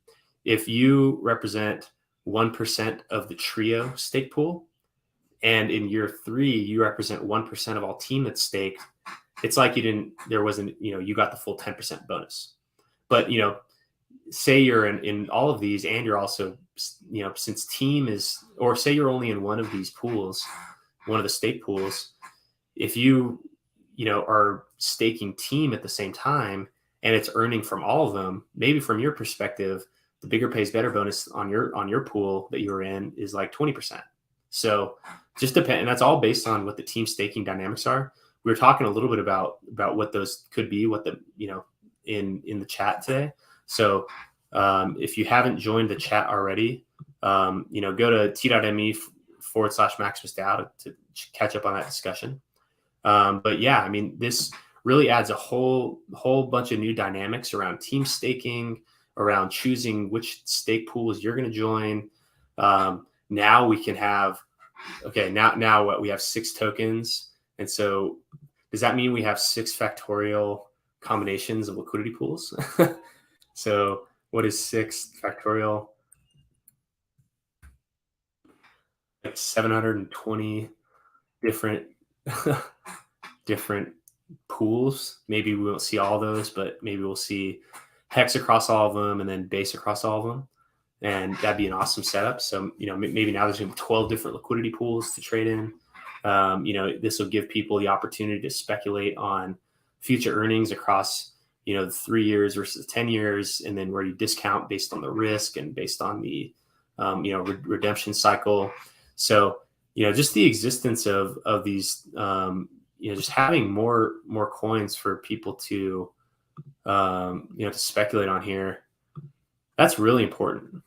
if you represent 1% of the Trio stake pool, and in year 3, you represent 1% of all team that's staked, it's like you got the full 10% bonus. But, say you're in all of these and you're also, since team is, or say you're only in one of these pools, one of the stake pools, if you, are staking team at the same time and it's earning from all of them, maybe from your perspective, the bigger pays better bonus on your pool that you're in is like 20%. So just depend, and that's all based on what the team staking dynamics are. We were talking a little bit about what those could be, what the, in the chat today. So if you haven't joined the chat already, go to t.me/Maximus DAO to catch up on that discussion. But yeah, this really adds a whole bunch of new dynamics around team staking, around choosing which stake pools you're going to join. Now we can have, now what, we have 6 tokens. And so does that mean we have 6 factorial combinations of liquidity pools? So what is 6 factorial? Like 720 different pools. Maybe we won't see all those, but maybe we'll see hex across all of them and then base across all of them. And that'd be an awesome setup. So, maybe now there's going to be 12 different liquidity pools to trade in. This will give people the opportunity to speculate on future earnings across the 3 years versus 10 years, and then where you discount based on the risk and based on the, redemption cycle. So, just the existence of these, just having more coins for people to, to speculate on here, that's really important.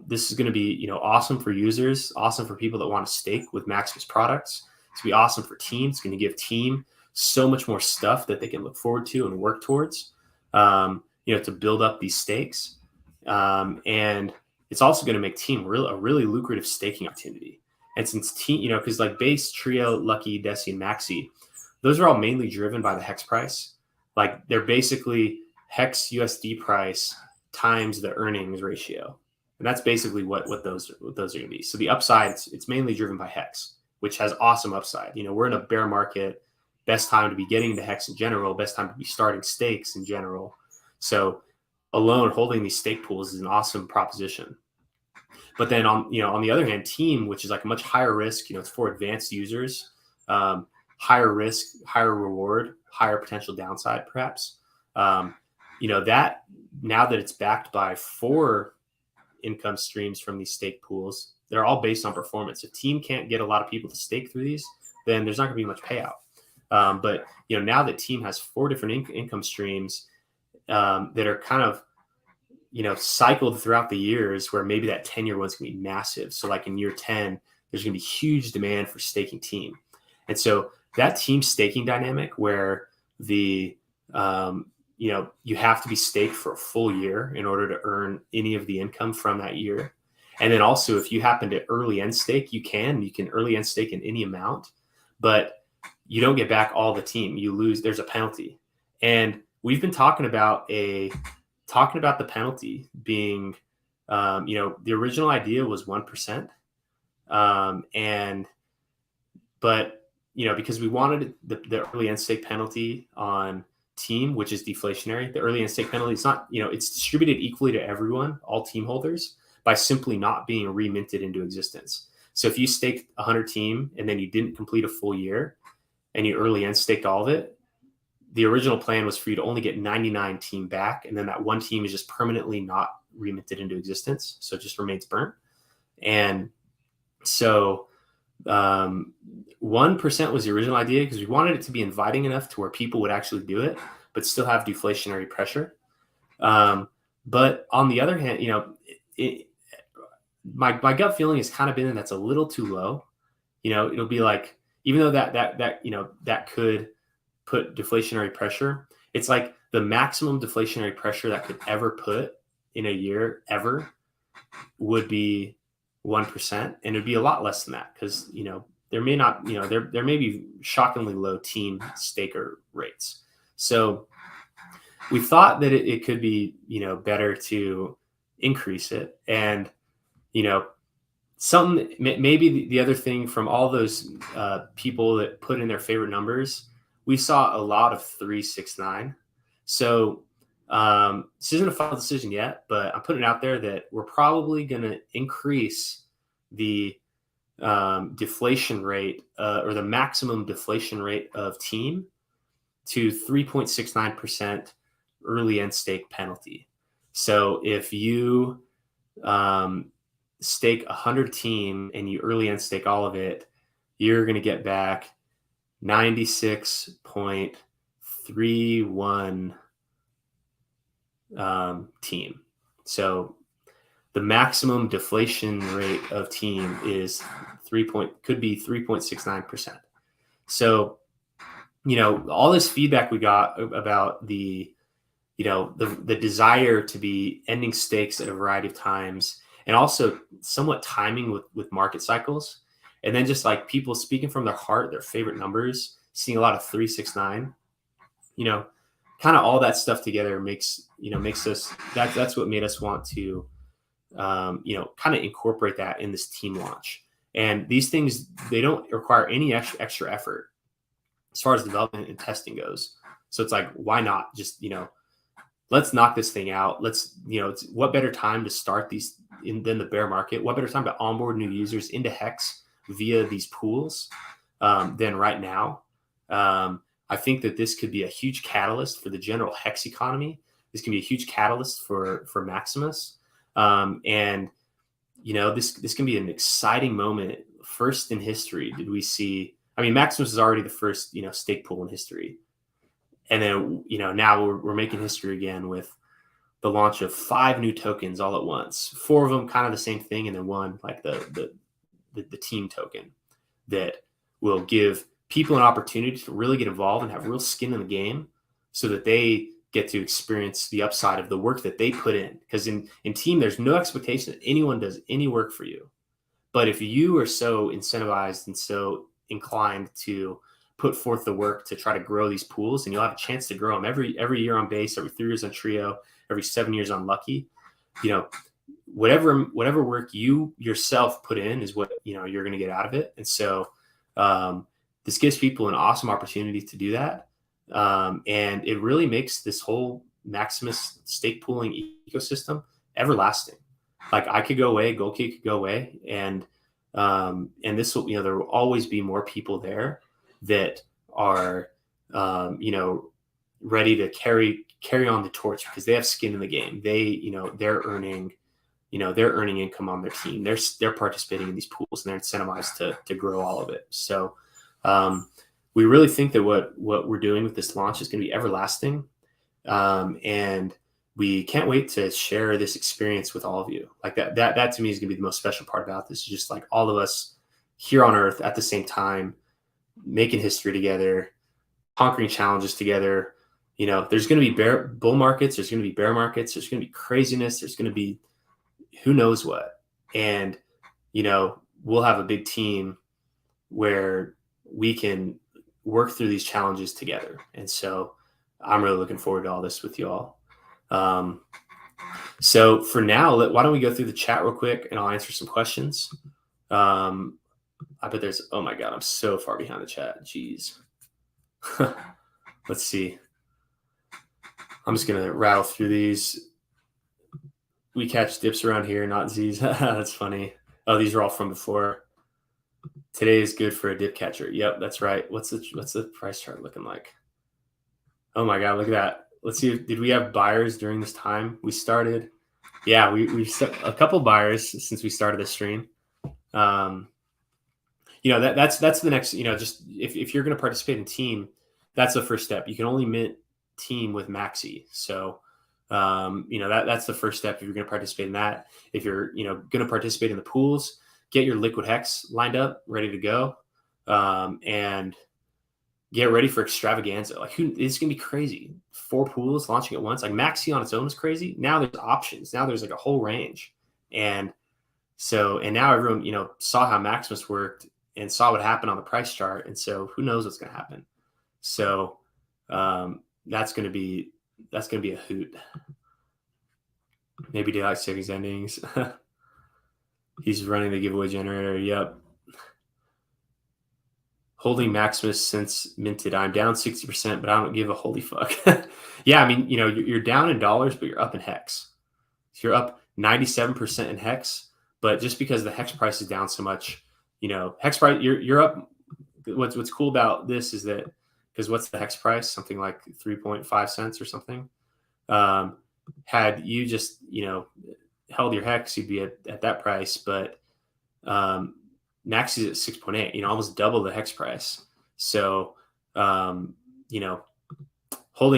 This is going to be, awesome for users, awesome for people that want to stake with Maximus products. It's going to be awesome for teams. It's going to give team so much more stuff that they can look forward to and work towards, to build up these stakes. And it's also going to make team a really lucrative staking opportunity. And since team, because like base, trio, lucky, desi, and maxi, those are all mainly driven by the hex price. Like they're basically hex USD price times the earnings ratio. And that's basically what those are going to be. So the upside, it's mainly driven by hex, which has awesome upside. We're in a bear market, best time to be getting into hex in general, best time to be starting stakes in general. So alone holding these stake pools is an awesome proposition. But then on the other hand, team, which is like a much higher risk, it's for advanced users, higher risk, higher reward, higher potential downside, perhaps. That now that it's backed by 4 income streams from these stake pools, they're all based on performance. If team can't get a lot of people to stake through these, then there's not going to be much payout. But now that team has 4 different income streams that are kind of cycled throughout the years, where maybe that 10-year one's going to be massive. So like in year 10, there's going to be huge demand for staking team. And so that team staking dynamic where the, you have to be staked for a full year in order to earn any of the income from that year. And then also if you happen to early end stake, you can early end stake in any amount, but you don't get back all the team. You lose, there's a penalty. And we've been talking about the penalty being, the original idea was 1%. But because we wanted the early end stake penalty on team, which is deflationary, the early end stake penalty, it's not, it's distributed equally to everyone, all team holders, by simply not being reminted into existence. So if you staked 100 team and then you didn't complete a full year and you early end staked all of it, the original plan was for you to only get 99 team back. And then that one team is just permanently not reminted into existence. So it just remains burnt. And so 1% was the original idea because we wanted it to be inviting enough to where people would actually do it, but still have deflationary pressure. But on the other hand, my gut feeling has kind of been that's a little too low. It'll be like, even though that could put deflationary pressure, it's like the maximum deflationary pressure that could ever put in a year ever would be 1%, and it'd be a lot less than that because there may not, there may be shockingly low team staker rates. So we thought that it could be better to increase it. And maybe the other thing from all those people that put in their favorite numbers, we saw a lot of 369. So this isn't a final decision yet, but I'm putting it out there that we're probably going to increase the deflation rate or the maximum deflation rate of team to 3.69% early end stake penalty. So if you stake 100 team and you early end stake all of it, you're going to get back 96.31 team. So the maximum deflation rate of team is could be 3.69%. So, all this feedback we got about the desire to be ending stakes at a variety of times, and also somewhat timing with market cycles. And then just like people speaking from their heart, their favorite numbers, seeing a lot of 369, kind of all that stuff together makes us, that's what made us want to, kind of incorporate that in this team launch. And these things, they don't require any extra effort as far as development and testing goes. So it's like, why not just, let's knock this thing out. Let's, what better time to start these than the bear market? What better time to onboard new users into Hex via these pools than right now? I think that this could be a huge catalyst for the general hex economy. This can be a huge catalyst for Maximus. And this can be an exciting moment. First in history, did we see? I mean, Maximus is already the first, stake pool in history, and then now we're making history again with the launch of 5 new tokens all at once. 4 of them kind of the same thing, and then one like the team token that will give people an opportunity to really get involved and have real skin in the game, so that they get to experience the upside of the work that they put in. Because in team, there's no expectation that anyone does any work for you. But if you are so incentivized and so inclined to put forth the work to try to grow these pools, and you'll have a chance to grow them every year on base, every 3 years on trio, every 7 years on lucky, whatever work you yourself put in is what, you're going to get out of it. And so this gives people an awesome opportunity to do that. And it really makes this whole Maximus stake pooling ecosystem everlasting. Like, I could go away, Gold Key could go away, and this will, there will always be more people there that are, ready to carry on the torch because they have skin in the game. They're earning income on their team. They're participating in these pools, and they're incentivized to grow all of it. So we really think that what we're doing with this launch is going to be everlasting. And we can't wait to share this experience with all of you. Like that to me is going to be the most special part about this. Is just like all of us here on Earth at the same time, making history together, conquering challenges together. There's going to be bull markets. There's going to be bear markets. There's going to be craziness. There's going to be who knows what. And, we'll have a big team where we can work through these challenges together. And so I'm really looking forward to all this with you all. So for now, why don't we go through the chat real quick, and I'll answer some questions. I bet oh my God, I'm so far behind the chat. Jeez. Let's see. I'm just going to rattle through these. We catch dips around here, not Z's. That's funny. Oh, these are all from before. Today is good for a dip catcher. Yep, that's right. What's the price chart looking like? Oh my God, look at that. Let's see. Did we have buyers during this time we started? Yeah, we've set a couple buyers since we started this stream. That's the next, just if you're going to participate in team, that's the first step. You can only mint team with MAXI. So, that's the first step if you're going to participate in that. If you're, going to participate in the pools, get your liquid hex lined up, ready to go, and get ready for extravaganza. Like, it's going to be crazy. 4 pools launching at once. Like, MAXI on its own is crazy. Now there's options. Now there's like a whole range. And now everyone, saw how Maximus worked and saw what happened on the price chart. And so who knows what's going to happen. So that's going to be a hoot. Maybe daylight savings endings. He's running the giveaway generator. Yep. Holding Maximus since minted. I'm down 60%, but I don't give a holy fuck. Yeah, I mean, you're down in dollars, but you're up in hex. So you're up 97% in hex, but just because the hex price is down so much, hex price, you're up. What's cool about this is that, because what's the hex price? Something like 3.5 cents or something. Had you just, held your hex, you'd be at that price, but MAXI is at 6.8, almost double the hex price. So, holding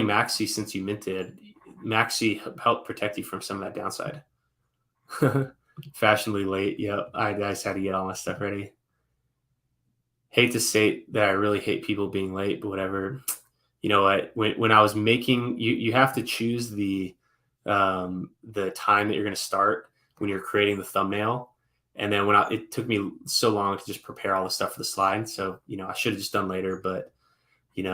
MAXI since you minted, MAXI helped protect you from some of that downside. Fashionably late. Yep. I just had to get all my stuff ready. Hate to say that I really hate people being late, but whatever. You know what? When I was making, you have to choose the time that you're going to start when you're creating the thumbnail. And then it took me so long to just prepare all the stuff for the slide. So, I should have just done later, but in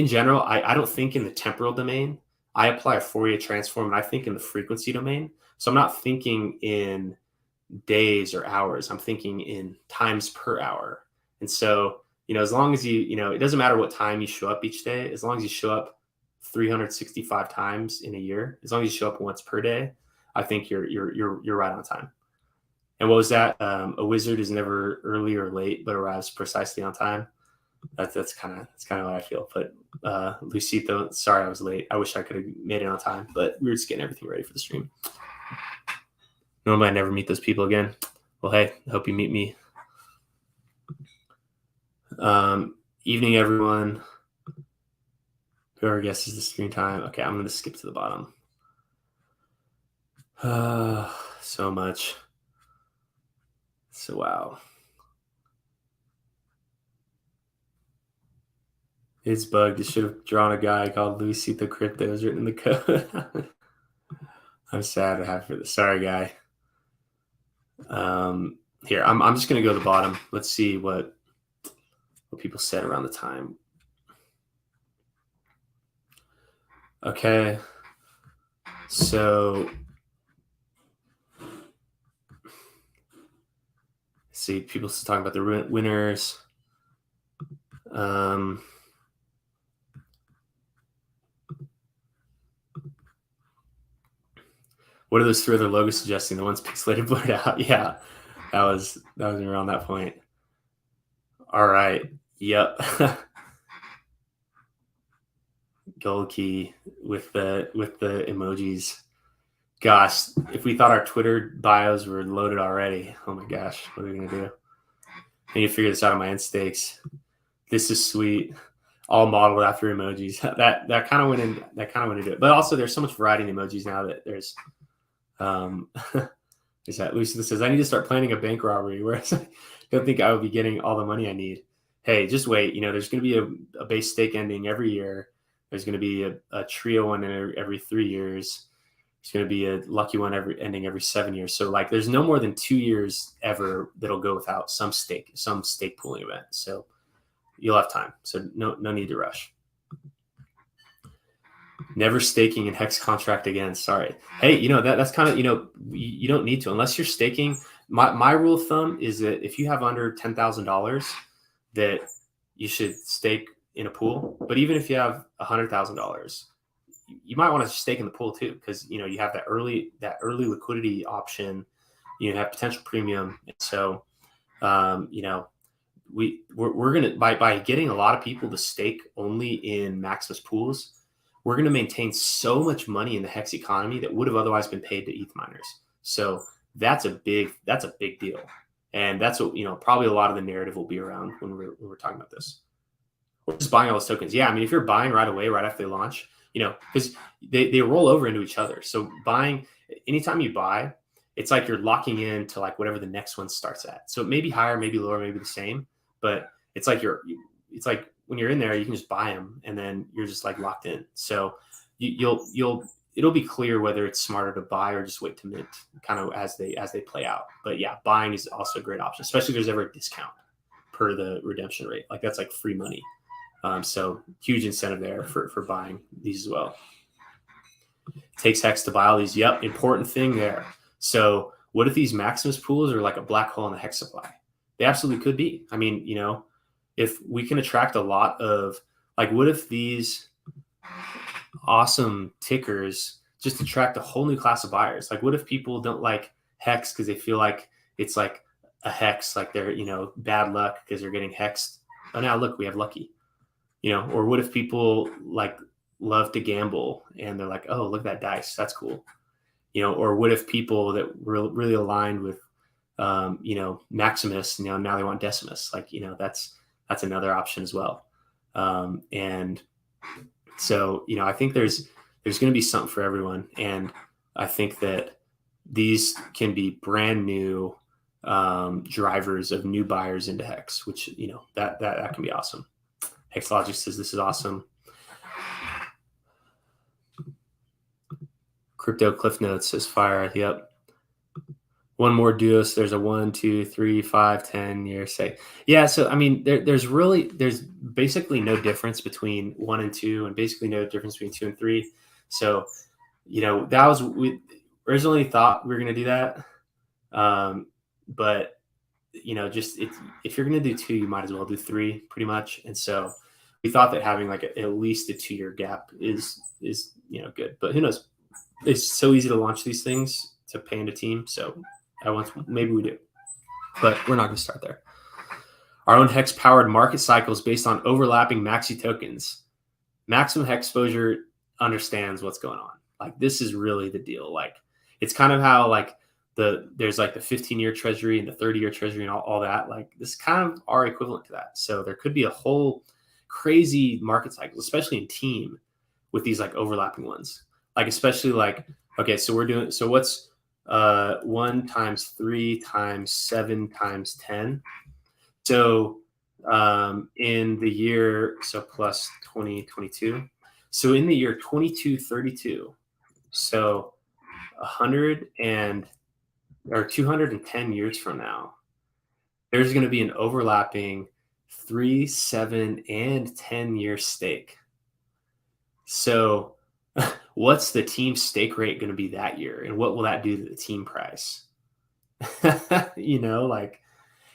general, I don't think in the temporal domain. I apply a Fourier transform, and I think in the frequency domain. So I'm not thinking in days or hours. I'm thinking in times per hour. And so, as long as it doesn't matter what time you show up each day, as long as you show up 365 times in a year, as long as you show up once per day, I think you're right on time. And what was that? A wizard is never early or late, but arrives precisely on time. That's kind of what I feel. But Lucito, sorry I was late. I wish I could have made it on time, but we were just getting everything ready for the stream. Normally I never meet those people again. Well, hey, I hope you meet me. Evening, everyone. Whoever guesses the screen time. Okay, I'm going to skip to the bottom. So much. So, wow. It's bugged. It should have drawn a guy called Lucito Crypto. It was written in the code. I'm sad to have for this. Sorry, guy. Here, I'm just going to go to the bottom. Let's see what people said around the time. Okay. So, see, people still talking about the winners. What are those three other logos suggesting? The ones pixelated blurred out. Yeah, that was around that point. All right. Yep. Gold key with the emojis. Gosh, if we thought our Twitter bios were loaded already, oh my gosh, what are we gonna do? I need to figure this out on my end stakes. This is sweet. All modeled after emojis. That kind of went into it. But also there's so much variety in emojis now that there's is that Lucy that says I need to start planning a bank robbery, whereas I don't think I would be getting all the money I need. Hey, just wait. You know, there's going to be a base stake ending every year. There's going to be a trio one every 3 years. There's going to be a lucky one ending every 7 years. So like, there's no more than 2 years ever that'll go without some stake pooling event. So you'll have time. So no need to rush. Never staking in hex contract again. Sorry. Hey, you know, that's kind of, you know, you don't need to unless you're staking. My rule of thumb is that if you have under $10,000, that you should stake in a pool. But even if you have $100,000, you might want to stake in the pool too, because you know you have that early liquidity option. You have potential premium. So, you know, we're gonna by getting a lot of people to stake only in Maximus pools, we're going to maintain so much money in the hex economy that would have otherwise been paid to ETH miners. So that's a big deal. And that's what, you know, probably a lot of the narrative will be around when we're talking about this. We're just buying all those tokens. Yeah. I mean, if you're buying right away, right after they launch, you know, because they roll over into each other. So buying, anytime you buy, it's like you're locking in to like whatever the next one starts at. So it may be higher, maybe lower, maybe the same, but it's like it's like when you're in there, you can just buy them and then you're just like locked in. So it'll be clear whether it's smarter to buy or just wait to mint kind of as they play out. But yeah, buying is also a great option, especially if there's ever a discount per the redemption rate. Like that's like free money. So huge incentive there for buying these as well. It takes hex to buy all these. Yep. Important thing there. So what if these Maximus pools are like a black hole in the hex supply? They absolutely could be. I mean, you know, if we can attract a lot of, like, what if these awesome tickers just attract a whole new class of buyers? Like, what if people don't like hex because they feel like it's like a hex, like they're, you know, bad luck because they're getting hexed. Oh, now look, we have lucky, you know. Or what if people like love to gamble and they're like, oh, look at that dice, that's cool, you know. Or what if people that really aligned with you know, Maximus, you know, now they want Decimus, like, you know, that's another option as well. And so, you know, I think there's going to be something for everyone. And I think that these can be brand new drivers of new buyers into Hex, which, you know, that can be awesome. Hex Logic says this is awesome. Crypto Cliff Notes says fire. Yep. One more duo. So there's a 1, 2, 3, 5, 10 year say. Yeah. So, I mean, there's basically no difference between 1 and 2 and basically no difference between 2 and 3. So, you know, that was, we originally thought we were going to do that. But, you know, just if you're going to do 2, you might as well do 3 pretty much. And so we thought that having like at least a 2-year gap is, you know, good, but who knows? It's so easy to launch these things to pay into team. So maybe we do, but we're not going to start there. Our own hex-powered market cycles based on overlapping Maxi tokens. Maximum hex exposure understands what's going on. Like, this is really the deal. Like, it's kind of how like there's like the 15-year treasury and the 30-year treasury and all that. Like, this kind of are equivalent to that. So there could be a whole crazy market cycle, especially in team, with these like overlapping ones. Like, especially like, okay, so what's 1 times 3 times 7 times 10? So in the year, so plus 2022. So in the year 2232, so 210 years from now, there's going to be an overlapping 3, 7, and 10-year stake. So what's the team stake rate going to be that year? And what will that do to the team price? Like,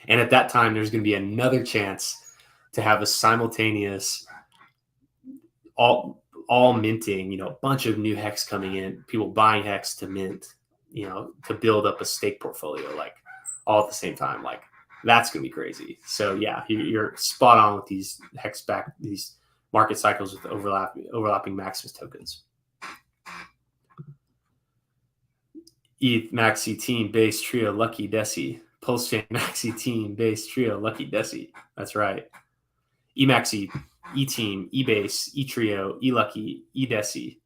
and at that time, there's going to be another chance to have a simultaneous all minting, a bunch of new hex coming in, people buying hex to mint, to build up a stake portfolio, like all at the same time. Like, that's going to be crazy. So yeah, you're spot on with these these market cycles with overlapping Maximus tokens. ETH Maxi Team Base Trio Lucky Desi. Pulse Chain Maxi Team Base Trio Lucky Desi. That's right. eMaxi, eTeam, eBase, eTrio, eLucky, eDesi,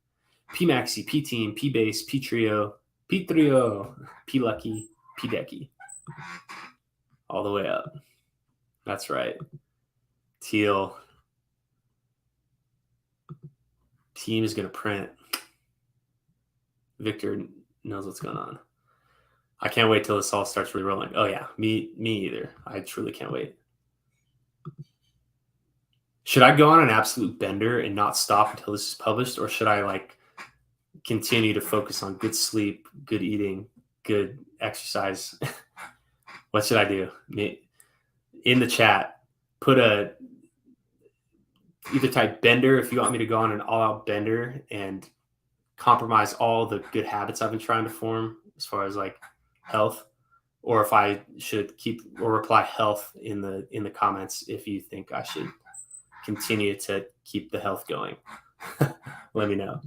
pMaxi, pTeam, pBase, pTrio, pLucky, pDecky. All the way up. That's right. Teal. Team is going to print. Victor knows what's going on. I can't wait till this all starts really rolling. Oh yeah, me either. I truly can't wait. Should I go on an absolute bender and not stop until this is published, or should I like continue to focus on good sleep, good eating, good exercise? What should I do? In the chat, put either type bender if you want me to go on an all-out bender and compromise all the good habits I've been trying to form as far as like health, or if I should keep or reply health in the comments if you think I should continue to keep the health going. Let me know.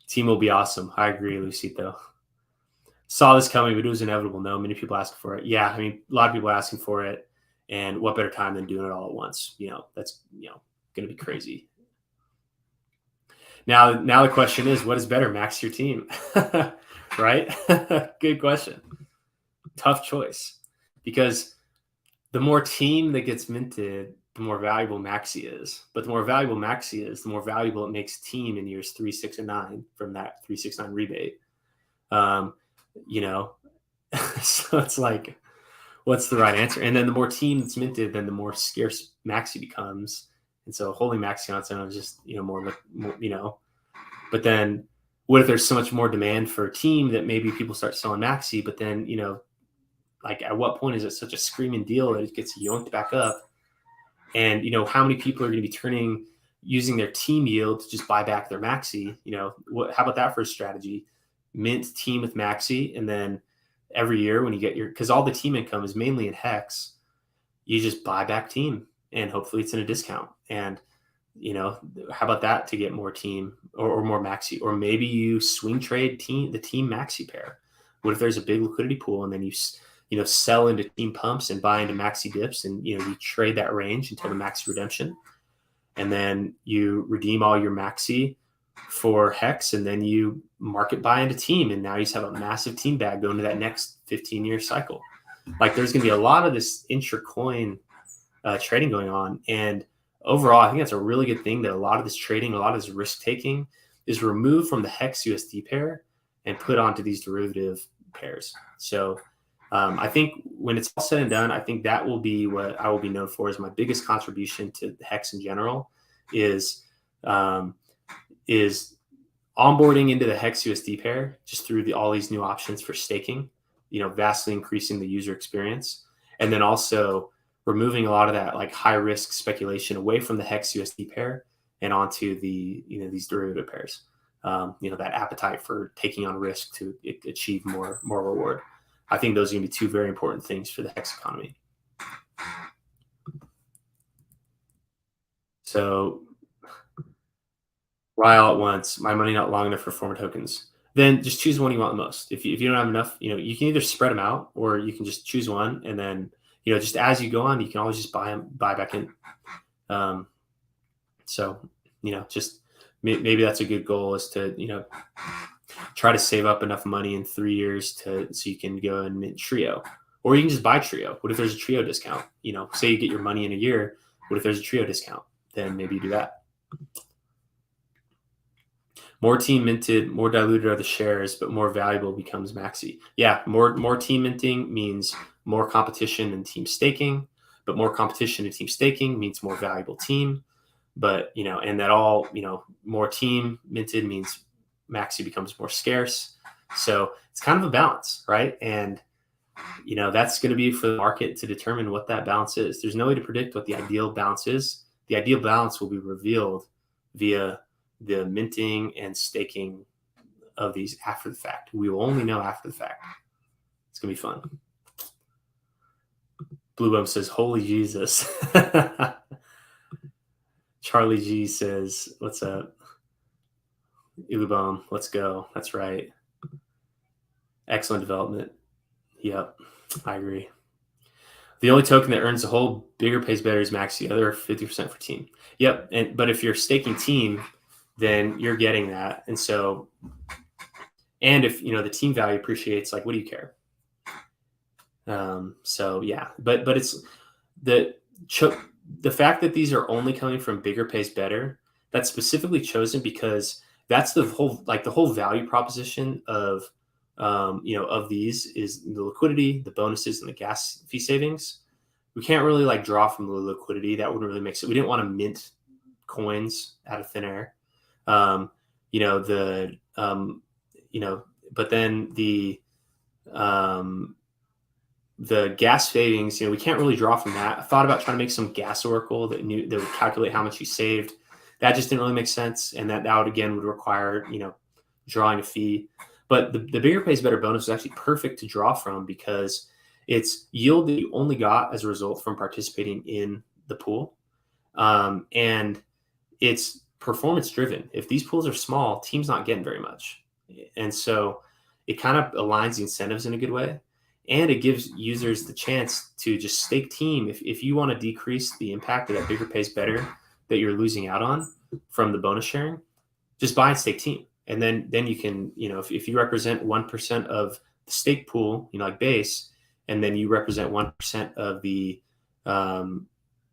Team will be awesome. I agree, Lucito. Saw this coming, but it was inevitable. No, many people asking for it. Yeah, I mean, a lot of people asking for it, and what better time than doing it all at once? That's going to be crazy. Now the question is, what is better, Max your team? Right? Good question. Tough choice, because the more team that gets minted, the more valuable Maxi is. But the more valuable Maxi is, the more valuable it makes team in years 3, 6, and 9 from that 3, 6, 9 rebate. So it's like, what's the right answer? And then the more team that's minted, then the more scarce Maxi becomes. And so holding Maxi on its own is just, more, but then what if there's so much more demand for a team that maybe people start selling Maxi, but then, like at what point is it such a screaming deal that it gets yoinked back up? And, how many people are going to be using their team yield to just buy back their Maxi? How about that for a strategy? Mint team with Maxi, and then every year when you get because all the team income is mainly in hex, you just buy back team and hopefully it's in a discount. And, how about that to get more team or more Maxi? Or maybe you swing trade the team Maxi pair. What if there's a big liquidity pool and then you sell into team pumps and buy into Maxi dips, and you trade that range until the Maxi redemption, and then you redeem all your Maxi for hex, and then you market buy into team, and now you just have a massive team bag going to that next 15-year cycle. Like, there's going to be a lot of this intra-coin trading going on, and overall, I think that's a really good thing that a lot of this trading, a lot of this risk taking is removed from the hex USD pair and put onto these derivative pairs. So I think when it's all said and done, I think that will be what I will be known for as my biggest contribution to hex in general is onboarding into the hex USD pair just through all these new options for staking, vastly increasing the user experience, and then also removing a lot of that like high risk speculation away from the hex USD pair and onto the these derivative pairs. That appetite for taking on risk to achieve more reward. I think those are going to be two very important things for the hex economy. So why all at once? My money not long enough for former tokens. Then just choose one you want the most. If you don't have enough, you can either spread them out or you can just choose one. And then, just as you go on, you can always just buy back in. So, just maybe that's a good goal, is to, try to save up enough money in 3 years so you can go and mint Trio, or you can just buy Trio. What if there's a Trio discount? Say you get your money in a year. What if there's a Trio discount? Then maybe you do that. More team minted, more diluted are the shares, but more valuable becomes Maxi. Yeah, more team minting means more competition and team staking, but more competition and team staking means more valuable team. But, and that all, more team minted means Maxi becomes more scarce. So it's kind of a balance, right? And, that's going to be for the market to determine what that balance is. There's no way to predict what the ideal balance is. The ideal balance will be revealed via the minting and staking of these after the fact. We will only know after the fact. It's going to be fun. Blue Bum says, holy Jesus. Charlie G says, what's up? Ilubom, let's go. That's right. Excellent development. Yep, I agree. The only token that earns the whole bigger pays better is Maxi. The other 50% for team. Yep, but if you're staking team, then you're getting that. And so, and if the team value appreciates, like, what do you care? So yeah, but it's the fact that these are only coming from bigger pays better. That's specifically chosen because that's the whole value proposition of of these is the liquidity, the bonuses, and the gas fee savings. We can't really draw from the liquidity. That wouldn't really make sense. We didn't want to mint coins out of thin air. But then the gas savings, we can't really draw from that. I thought about trying to make some gas oracle that would calculate how much you saved. That just didn't really make sense. And that would require, drawing a fee. But the bigger pays better bonus is actually perfect to draw from because it's yield that you only got as a result from participating in the pool. And it's performance driven. If these pools are small, team's not getting very much. And so it kind of aligns the incentives in a good way. And it gives users the chance to just stake team. If you want to decrease the impact of that bigger pays better that you're losing out on from the bonus sharing, just buy and stake team. And then you can, if you represent 1% of the stake pool, like base, and then you represent 1% of the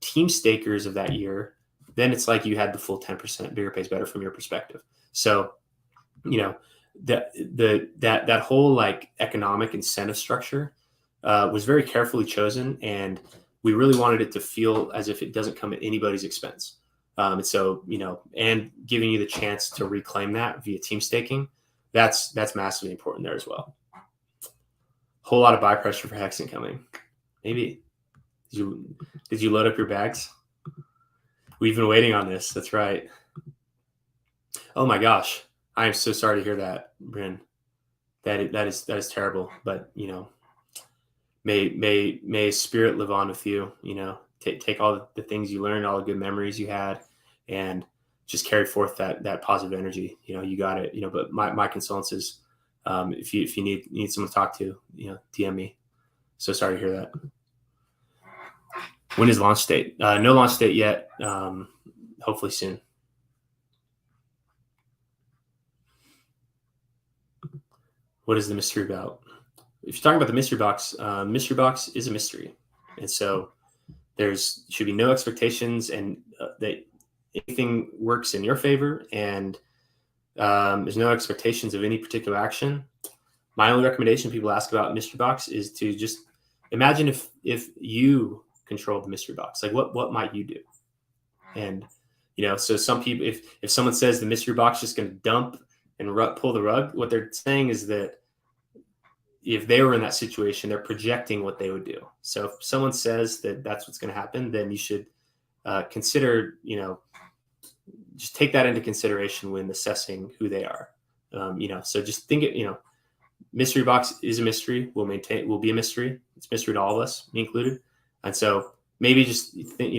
team stakers of that year, then it's like you had the full 10% bigger pays better from your perspective. So, that whole economic incentive structure was very carefully chosen, and we really wanted it to feel as if it doesn't come at anybody's expense. And so, and giving you the chance to reclaim that via team staking, that's massively important there as well. Whole lot of buy pressure for Hexen coming. Maybe. Did you load up your bags? We've been waiting on this. That's right. Oh my gosh. I am so sorry to hear that, Bryn. That is terrible. But may spirit live on with you. Take all the things you learned, all the good memories you had, and just carry forth that positive energy. You got it. But my condolences. If you need someone to talk to, DM me. So sorry to hear that. When is launch date? No launch date yet. Hopefully soon. What is the mystery about? If you're talking about the mystery box is a mystery. And so should be no expectations, and that anything works in your favor, and there's no expectations of any particular action. My only recommendation people ask about mystery box is to just imagine if you control the mystery box, what might you do? And so some people, if someone says the mystery box is just going to dump and pull the rug, what they're saying is that if they were in that situation, they're projecting what they would do. So if someone says that that's what's going to happen, then you should consider, just take that into consideration when assessing who they are. So just think mystery box is a mystery. Will be a mystery. It's a mystery to all of us, me included. And so maybe just think,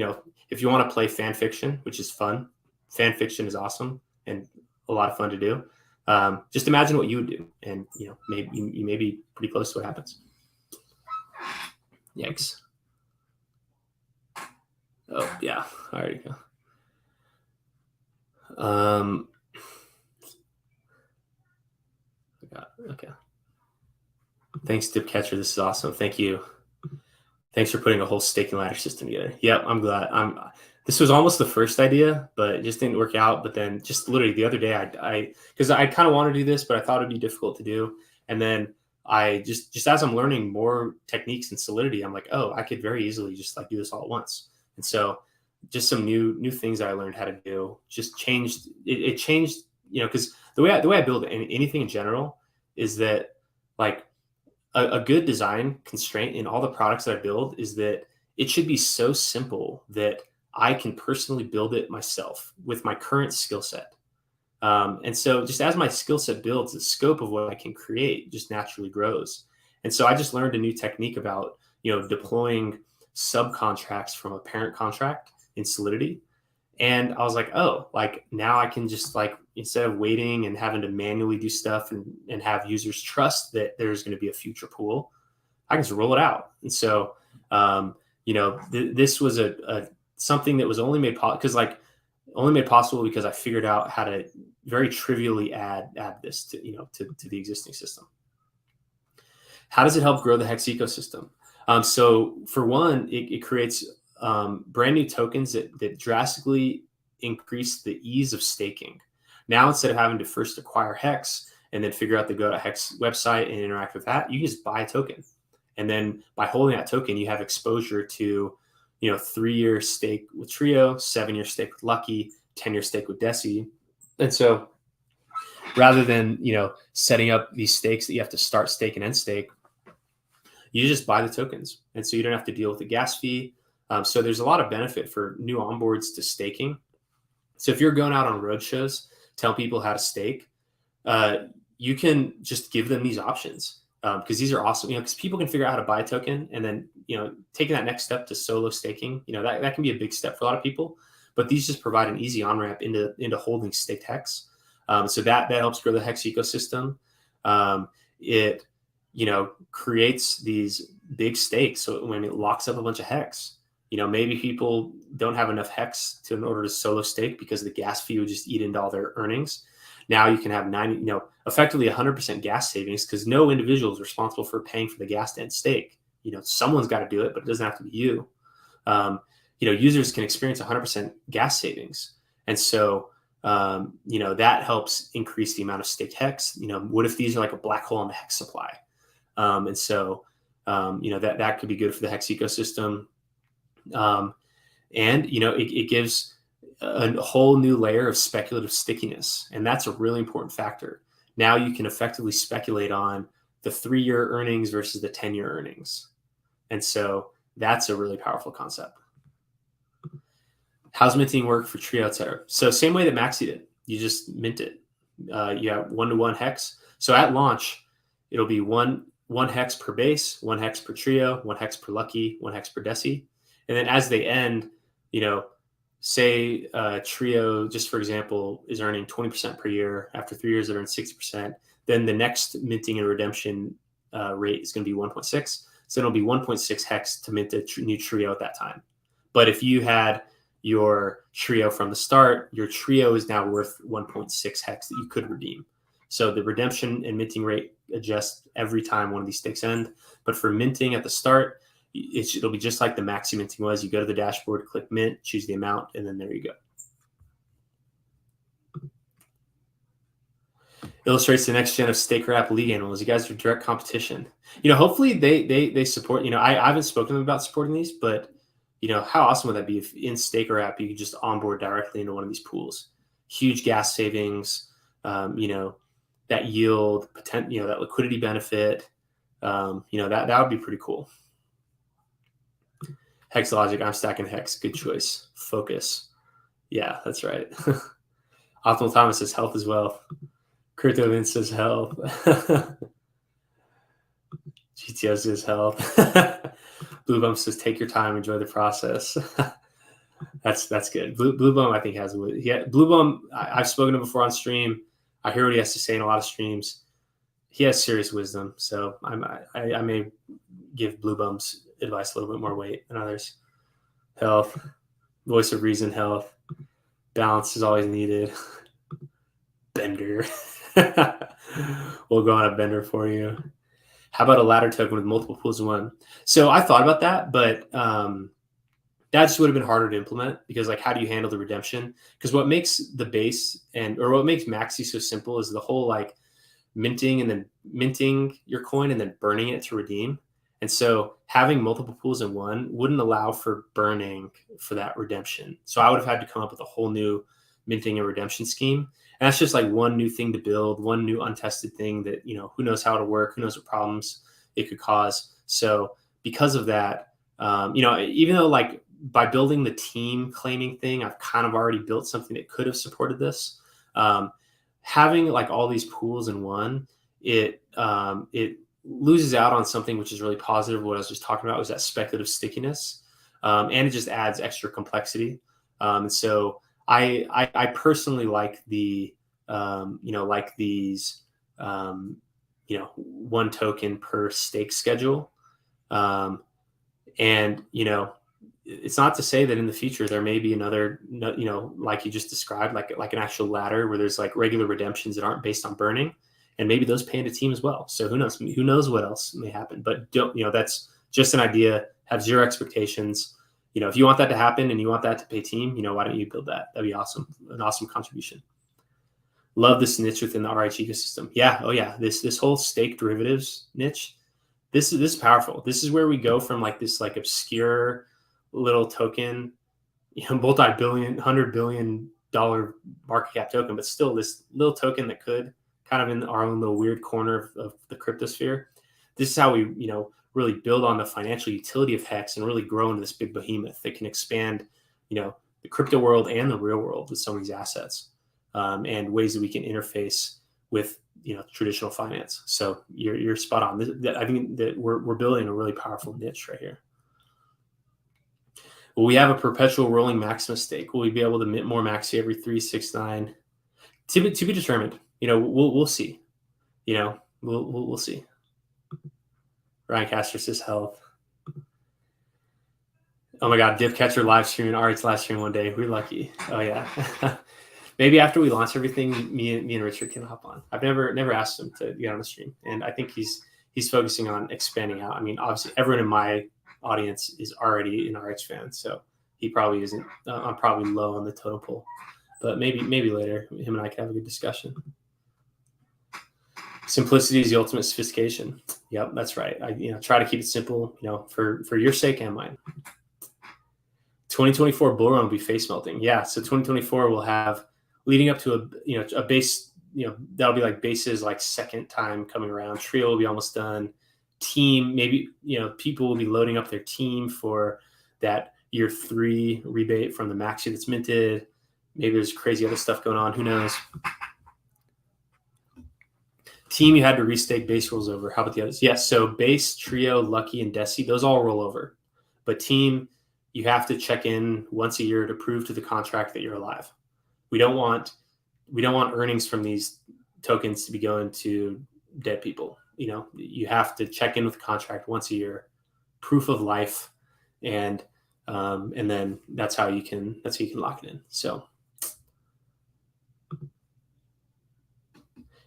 if you want to play fan fiction, which is fun, fan fiction is awesome and a lot of fun to do. Just imagine what you would do, and maybe you may be pretty close to what happens. Yikes. Oh yeah, all right, go. Okay. Thanks, Dip Catcher. This is awesome. Thank you. Thanks for putting a whole staking ladder system together. Yep, I'm glad. This was almost the first idea, but it just didn't work out. But then just literally the other day, because I kind of want to do this, but I thought it'd be difficult to do. And then I just as I'm learning more techniques and Solidity, I'm like, oh, I could very easily just like do this all at once. And so just some new things that I learned how to do just changed. It changed, because the way I build anything in general is that like a good design constraint in all the products that I build is that it should be so simple that I can personally build it myself with my current skill set. And so just as my skill set builds, the scope of what I can create just naturally grows. And so I just learned a new technique about, deploying subcontracts from a parent contract in Solidity. And I was like, oh, like now I can just like, instead of waiting and having to manually do stuff and have users trust that there's going to be a future pool, I can just roll it out. And so, this was a something that was only made possible because I figured out how to very trivially add this to the existing system. How does it help grow the Hex ecosystem? So for one, it creates brand new tokens that drastically increase the ease of staking. Now, instead of having to first acquire Hex and then figure out the go to Hex website and interact with that, you can just buy a token. And then by holding that token, you have exposure to, 3-year stake with Trio, 7-year stake with Lucky, 10-year stake with Deci. And so rather than, setting up these stakes that you have to start stake and end stake, you just buy the tokens. And so you don't have to deal with the gas fee. So there's a lot of benefit for new onboards to staking. So if you're going out on road shows, telling people how to stake, you can just give them these options because these are awesome. Because people can figure out how to buy a token, and then taking that next step to solo staking, that can be a big step for a lot of people. But these just provide an easy on ramp into holding staked Hex. So that helps grow the Hex ecosystem. It creates these big stakes. So when it locks up a bunch of Hex, maybe people don't have enough Hex in order to solo stake because the gas fee would just eat into all their earnings. Now you can have effectively 100% gas savings because no individual is responsible for paying for the gas to end stake. Someone's got to do it, but it doesn't have to be you. Users can experience 100% gas savings. And so, that helps increase the amount of staked Hex. What if these are like a black hole in the Hex supply? And so, that could be good for the Hex ecosystem. It gives a whole new layer of speculative stickiness. And that's a really important factor. Now you can effectively speculate on the 3-year earnings versus the 10-year earnings. And so that's a really powerful concept. How's minting work for Trio, et cetera? So same way that Maxi did. You just mint it. You have 1-to-1 Hex. So at launch, it'll be one Hex per base, 1 Hex per Trio, 1 Hex per Lucky, 1 Hex per Deci. And then as they end, say Trio, just for example, is earning 20% per year. After 3 years, it earns 60%. Then the next minting and redemption rate is going to be 1.6. So it'll be 1.6 Hex to mint a new Trio at that time. But if you had your Trio from the start, your Trio is now worth 1.6 Hex that you could redeem. So the redemption and minting rate adjusts every time one of these stakes end. But for minting at the start, it'll be just like the Maxi minting was. You go to the dashboard, click mint, choose the amount, and then there you go. Illustrates the next gen of staker app league animals. You guys are direct competition. Hopefully they support. I haven't spoken to them about supporting these, but how awesome would that be if in staker app you could just onboard directly into one of these pools? Huge gas savings. That yield, that liquidity benefit. That would be pretty cool. Hex logic, I'm stacking Hex. Good choice. Focus. Yeah, that's right. Optimal Thomas says health as well. Crypto Vince says health. GTO says health. Blue Bump says take your time, enjoy the process. That's good. Blue Bum, I think, has Blue Bum. I've spoken to him before on stream. I hear what he has to say in a lot of streams. He has serious wisdom, so I may give Blue Bum's advice a little bit more weight than others. Health, voice of reason, health, balance is always needed. Bender. We'll go on a bender for you. How about a ladder token with multiple pools in one? So I thought about that, but that just would have been harder to implement because, like, how do you handle the redemption? Because what makes the base or what makes Maxi so simple is the whole like minting and then minting your coin and then burning it to redeem. And so having multiple pools in one wouldn't allow for burning for that redemption. So I would have had to come up with a whole new minting and redemption scheme. And that's just like one new thing to build, one new untested thing that, who knows how it'll work, who knows what problems it could cause. So because of that, even though like by building the team claiming thing, I've kind of already built something that could have supported this. Having like all these pools in one, it loses out on something which is really positive. What I was just talking about was that speculative stickiness, and it just adds extra complexity. So I personally like the like these one token per stake schedule, and it's not to say that in the future there may be another, like you just described, like an actual ladder where there's like regular redemptions that aren't based on burning, and maybe those pay into team as well. So who knows what else may happen, but don't, that's just an idea. Have zero expectations. If you want that to happen and you want that to pay team, why don't you build that? That'd be awesome. An awesome contribution. Love this niche within the RH ecosystem. Yeah. Oh yeah. This whole stake derivatives niche, this is powerful. This is where we go from like this like obscure little token, multi-billion, $100 billion market cap token, but still this little token that could kind of in our own little weird corner of the cryptosphere. This is how we, really build on the financial utility of Hex and really grow into this big behemoth that can expand, the crypto world and the real world with some of these assets, and ways that we can interface with, traditional finance. So you're spot on. I think that we're building a really powerful niche right here. Will we have a perpetual rolling Maximus stake? Will we be able to mint more Maxi every 3, 6, 9? To be determined. We'll see. We'll see. Ryan Castor says health. Oh my God, Dip Catcher live streaming RH's live stream one day. We're lucky. Oh yeah. Maybe after we launch everything, me and Richard can hop on. I've never asked him to get on the stream, and I think he's focusing on expanding out. I mean, obviously, everyone in my audience is already an RH fan, so he probably isn't. I'm probably low on the totem pole, but maybe later him and I can have a good discussion. Simplicity is the ultimate sophistication. Yep, that's right. I try to keep it simple, for your sake and mine. 2024 bull run will be face melting. Yeah, so 2024 will have leading up to a base. That'll be like bases like second time coming around. Trio will be almost done. Team, maybe people will be loading up their team for that year 3 rebate from the Maxi that's minted. Maybe there's crazy other stuff going on. Who knows? Team, you had to restake base rolls over. How about the others? Yes. So base, trio, lucky, and desi, those all roll over. But team, you have to check in once a year to prove to the contract that you're alive. We don't want earnings from these tokens to be going to dead people. You have to check in with the contract once a year, proof of life, and then that's how you can lock it in. So,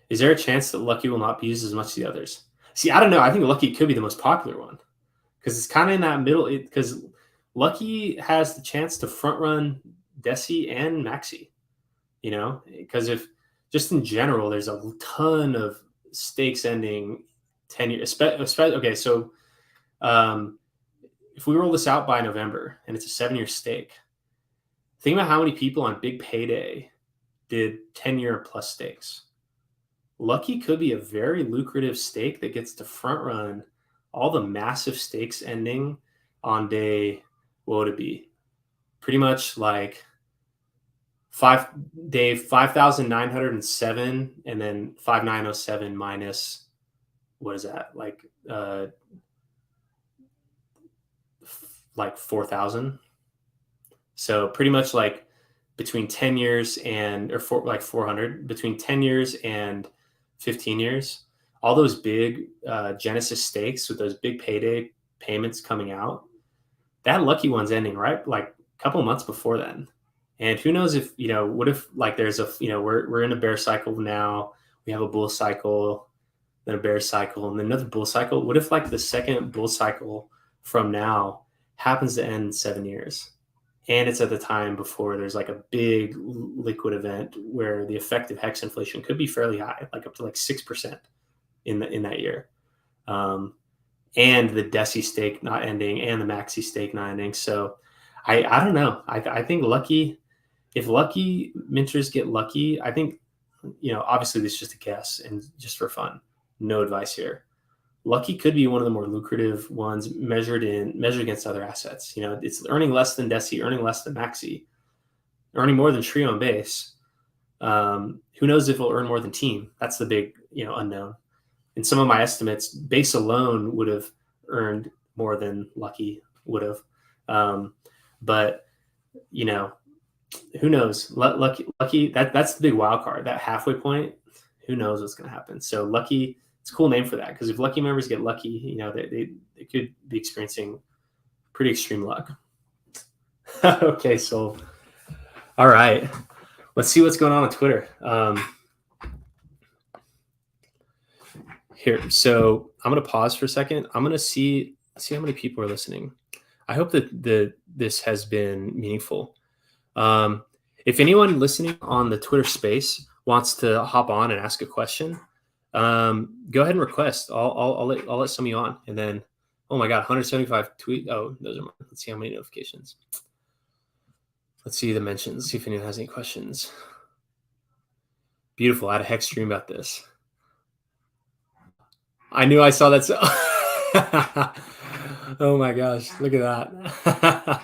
is there a chance that Lucky will not be used as much as the others? See, I don't know. I think Lucky could be the most popular one because it's kind of in that middle. Because Lucky has the chance to front run Desi and Maxi. Because if just in general, there's a ton of stakes ending 10 years. Okay, so if we roll this out by November and it's a 7-year stake, think about how many people on big payday did 10-year plus stakes. Lucky could be a very lucrative stake that gets to front run all the massive stakes ending on day, what would it be? Pretty much like 5,907 and then 5,907 minus, what is that? Like 4,000. So pretty much like between 10 years and, or like 400, between 10 years and 15 years, all those big Genesis stakes with those big payday payments coming out, that lucky one's ending right like a couple months before then. And who knows if, what if like there's a, we're in a bear cycle now, we have a bull cycle, then a bear cycle, and then another bull cycle. What if like the second bull cycle from now happens to end in 7 years? And it's at the time before there's like a big liquid event where the effective hex inflation could be fairly high, like up to like 6% in that year. And the Deci stake not ending and the Maxi stake not ending. So I don't know. I think if lucky minters get lucky, I think, obviously this is just a guess and just for fun, no advice here. Lucky could be one of the more lucrative ones measured against other assets. It's earning less than Deci, earning less than Maxi, earning more than Trio and Base. Who knows if it'll earn more than Team? That's the big, unknown. In some of my estimates, Base alone would have earned more than Lucky would have. But, who knows? Lucky, that's the big wild card, that halfway point. Who knows what's going to happen? So Lucky, it's a cool name for that, because if lucky members get lucky, they could be experiencing pretty extreme luck. Okay, so all right, let's see what's going on Twitter. Here, so I'm going to pause for a second. I'm going to see how many people are listening. I hope that this has been meaningful. If anyone listening on the Twitter space wants to hop on and ask a question, go ahead and request. I'll let some of you on, and then, oh my God, 175 tweet. Oh, those are mine. Let's see how many notifications. Let's see the mentions. See if anyone has any questions. Beautiful. I had a hex stream about this. I knew I saw that. Oh my gosh, look at that.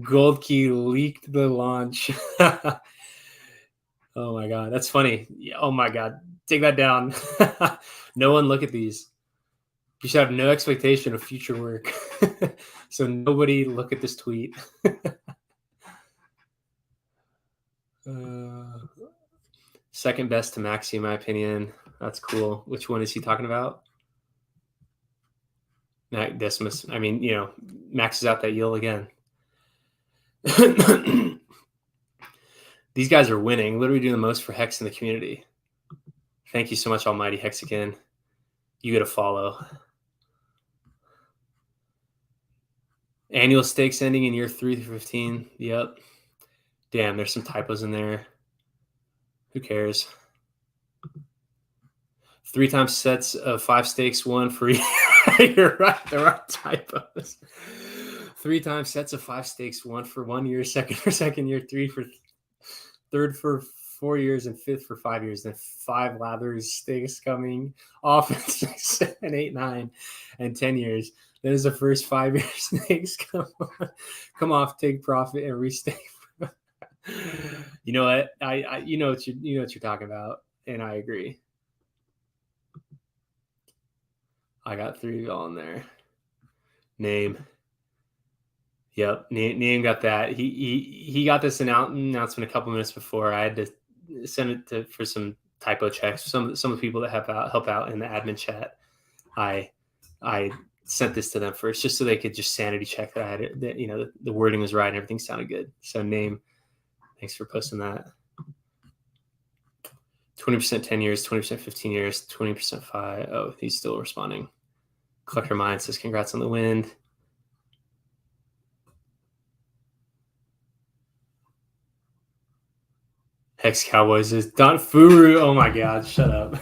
Gold Key leaked the launch. Oh my God, that's funny. Oh my God, take that down. No one look at these. You should have no expectation of future work. So nobody look at this tweet. Second best to Maxi, in my opinion. That's cool. Which one is he talking about? Decimus. I mean, maxes out that yield again. These guys are winning, literally doing the most for Hex in the community. Thank you so much, Almighty Hexagon. You get a follow. Annual stakes ending in year 3 through 15. Yep. Damn, there's some typos in there. Who cares? 3 times sets of 5 stakes, 1 for You're right. There are typos. 3 times sets of 5 stakes, 1 for 1 year, 2nd for 2nd year, 3 for 3rd for 4 years, and 5th for 5 years. Then 5 lathers stakes coming off in 6, 7, 8, 9, and 10 years. Then is the first 5 year stakes come off, take profit, and restake. You know what? I you know what you're talking about, and I agree. I got 3 of y'all in there. Name. Yep, Name got that. He got this announcement a couple minutes before. I had to send it for some typo checks. Some of the people that help out in the admin chat. I sent this to them first, just so they could just sanity check that I had it, that the wording was right and everything sounded good. So Name, thanks for posting that. 20% 10 years, 20% 15 years, 20% 5. Oh, he's still responding. Collector Mind says, congrats on the win. Hex Cowboys is Don Furu. Oh my God, shut up.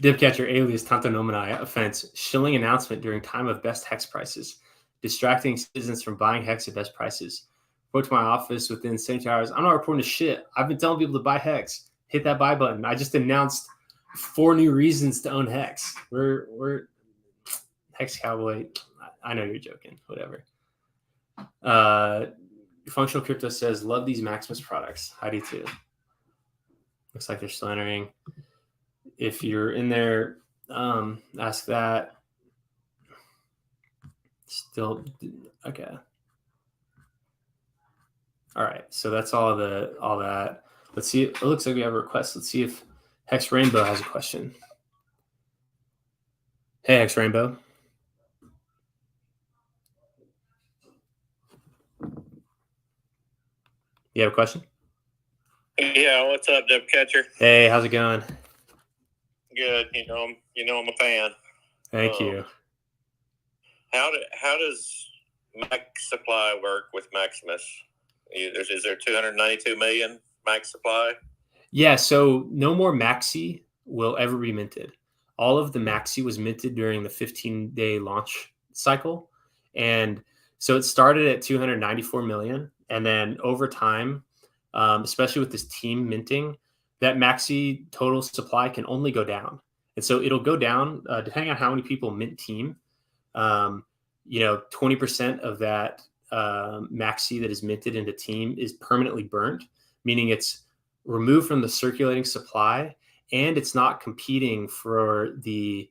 Dipcatcher alias Tantonomini offense. Shilling announcement during time of best hex prices. Distracting citizens from buying hex at best prices. Go to my office within 72 hours. I'm not reporting shit. I've been telling people to buy hex. Hit that buy button. I just announced 4 new reasons to own hex. We're Hex Cowboy. I know you're joking. Whatever. Functional Crypto says, love these Maximus products. I do too. Looks like they're still entering. If you're in there, ask that. Still, okay. All right. So that's all that. Let's see. It looks like we have a request. Let's see if Hex Rainbow has a question. Hey, Hex Rainbow. You have a question? Yeah, what's up, Deb Catcher? Hey, how's it going? Good. I'm a fan. Thank you. How does Max Supply work with Maximus? Is there 292 million Max Supply? Yeah, so no more MAXI will ever be minted. All of the MAXI was minted during the 15-day launch cycle. And so it started at 294 million. And then over time, especially with this team minting, that MAXI total supply can only go down. And so it'll go down depending on how many people mint team. 20% of that MAXI that is minted into team is permanently burnt, meaning it's removed from the circulating supply, and it's not competing for the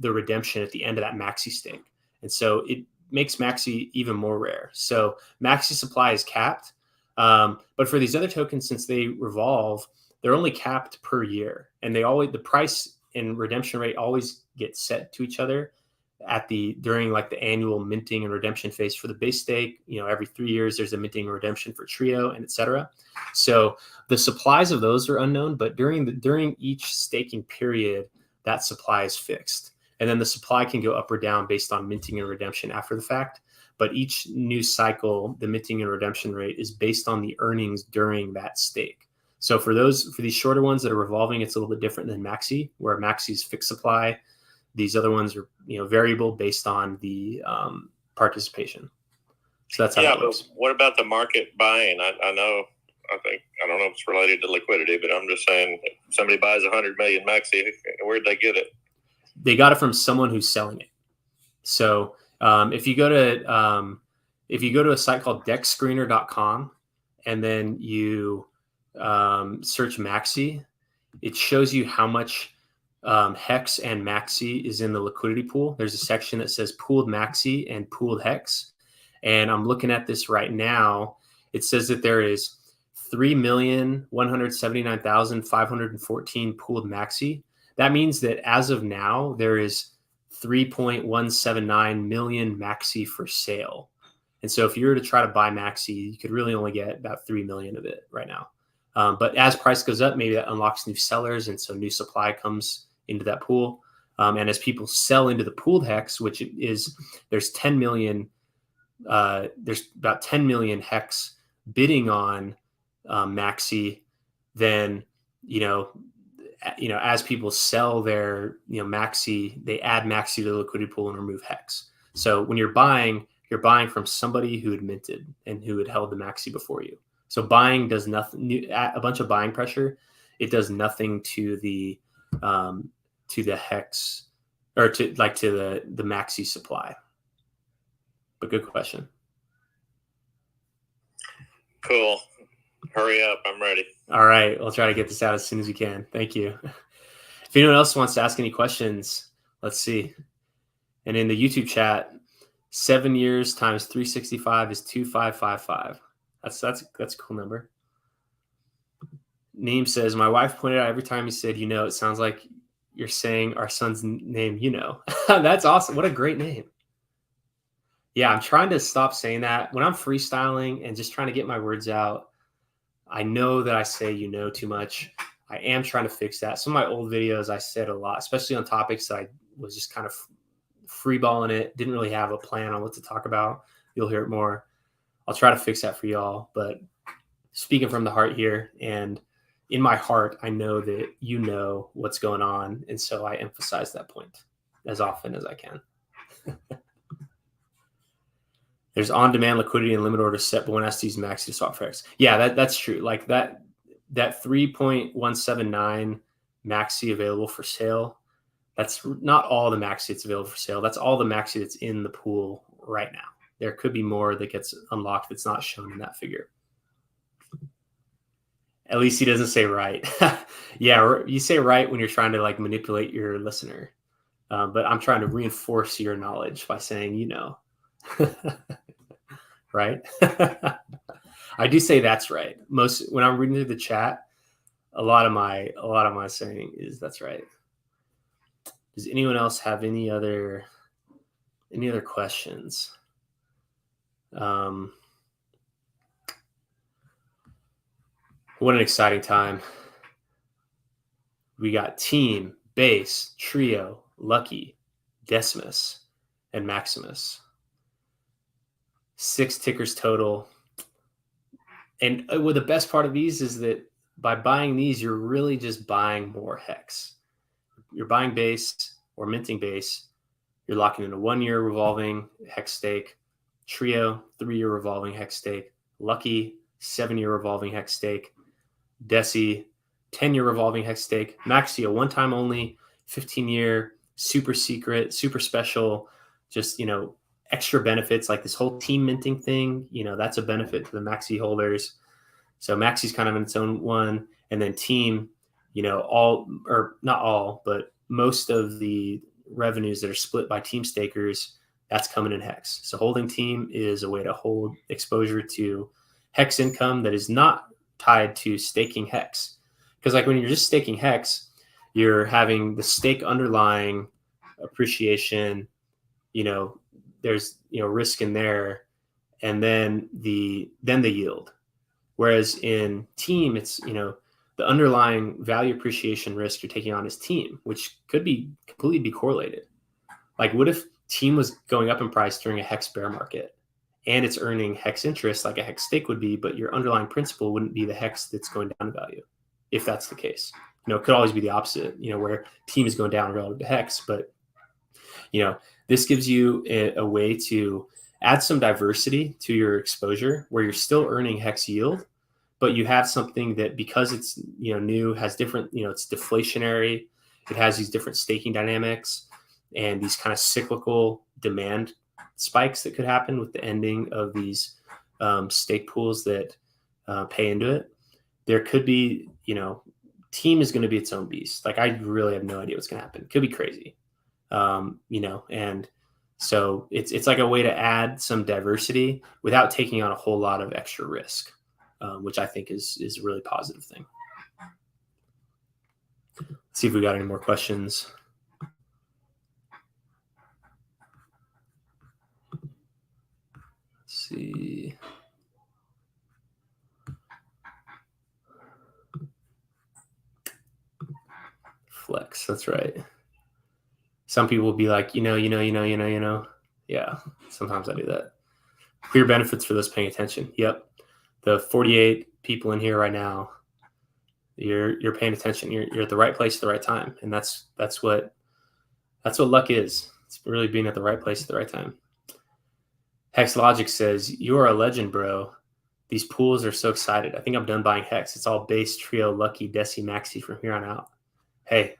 redemption at the end of that MAXI stake. And so it makes MAXI even more rare. So MAXI supply is capped. But for these other tokens, since they revolve, they're only capped per year. And the price and redemption rate always get set to each other during like the annual minting and redemption phase for the base stake. Every 3 years there's a minting and redemption for trio and etc. So the supplies of those are unknown, but during each staking period, that supply is fixed. And then the supply can go up or down based on minting and redemption after the fact. But each new cycle, the minting and redemption rate is based on the earnings during that stake. So for these shorter ones that are revolving, it's a little bit different than MAXI, where MAXI is fixed supply. These other ones are variable based on the participation. So that's how that works. But what about the market buying? I don't know if it's related to liquidity, but I'm just saying, if somebody buys 100 million Maxi, where'd they get it? They got it from someone who's selling it. So if you go to a site called deckscreener.com and then you search MAXI, it shows you how much Hex and MAXI is in the liquidity pool. There's a section that says pooled MAXI and pooled Hex. And I'm looking at this right now. It says that there is 3,179,514 pooled MAXI. That means that as of now, there is 3.179 million MAXI for sale. And so if you were to try to buy MAXI, you could really only get about 3 million of it right now. But as price goes up, maybe that unlocks new sellers. And so new supply comes into that pool. And as people sell into the pooled Hex, which is, there's about 10 million Hex bidding on MAXI, then, as people sell their, MAXI, they add MAXI to the liquidity pool and remove Hex. So when you're buying from somebody who had minted and who had held the MAXI before you. So buying does nothing, a bunch of buying pressure. It does nothing to the Hex or to the MAXI supply. But good question. Cool. Hurry up. I'm ready. All right. We'll try to get this out as soon as we can. Thank you. If anyone else wants to ask any questions, let's see. And in the YouTube chat, 7 years times 365 is 2555. That's a cool number. Neem says, my wife pointed out every time you said, it sounds like you're saying our son's name, That's awesome. What a great name. Yeah, I'm trying to stop saying that. When I'm freestyling and just trying to get my words out, I know that I say too much. I am trying to fix that. Some of my old videos, I said a lot, especially on topics that I was just kind of freeballing it. Didn't really have a plan on what to talk about. You'll hear it more. I'll try to fix that for y'all. But speaking from the heart here, and in my heart, I know that you know what's going on. And so I emphasize that point as often as I can. There's on-demand liquidity and limit order set, but one has to use MAXI to swap for X. Yeah, that's true. Like that 3.179 MAXI available for sale. That's not all the MAXI that's available for sale. That's all the MAXI that's in the pool right now. There could be more that gets unlocked that's not shown in that figure. At least he doesn't say right. Yeah, you say right when you're trying to manipulate your listener. But I'm trying to reinforce your knowledge by saying, right? I do say that's right. Most when I'm reading through the chat, a lot of my saying is that's right. Does anyone else have any other questions? What an exciting time. We got Team, Base, Trio, Lucky, Decimus, and Maximus. 6 tickers total. And well, the best part of these is that by buying these, you're really just buying more hex. You're buying base or minting base. You're locking in a 1-year revolving hex stake. Trio, 3-year revolving hex stake. Lucky, 7-year revolving hex stake. Deci, 10-year revolving hex stake. Maxi, a one-time only, 15-year, super secret, super special, just, extra benefits like this whole team minting thing. That's a benefit to the Maxi holders. So Maxi's kind of in its own one. And then team, all, or not all, but most of the revenues that are split by team stakers, that's coming in hex. So holding team is a way to hold exposure to hex income that is not tied to staking hex. Because like when you're just staking hex, you're having the stake underlying appreciation, there's risk in there, and then the yield. Whereas in team, it's the underlying value appreciation risk you're taking on is team, which could be completely be correlated. Like what if team was going up in price during a hex bear market and it's earning hex interest like a hex stake would be, but your underlying principal wouldn't be the hex that's going down in value, if that's the case. It could always be the opposite, where team is going down relative to hex. But, this gives you a way to add some diversity to your exposure where you're still earning hex yield, but you have something that, because it's, new, has different, it's deflationary. It has these different staking dynamics and these kind of cyclical demand spikes that could happen with the ending of these stake pools that pay into it. There could be, team is going to be its own beast. Like I really have no idea what's going to happen. It could be crazy, and so it's like a way to add some diversity without taking on a whole lot of extra risk, which I think is a really positive thing. Let's see if we got any more questions. Let's see. Flex, that's right. Some people will be like, yeah, sometimes I do that. Clear benefits for those paying attention. Yep. The 48 people in here right now, you're paying attention. You're at the right place at the right time. And that's what luck is. It's really being at the right place at the right time. Hex Logic says, you are a legend, bro. These pools are so excited. I think I'm done buying Hex. It's all base, Trio, Lucky, Deci, Maxi from here on out. Hey,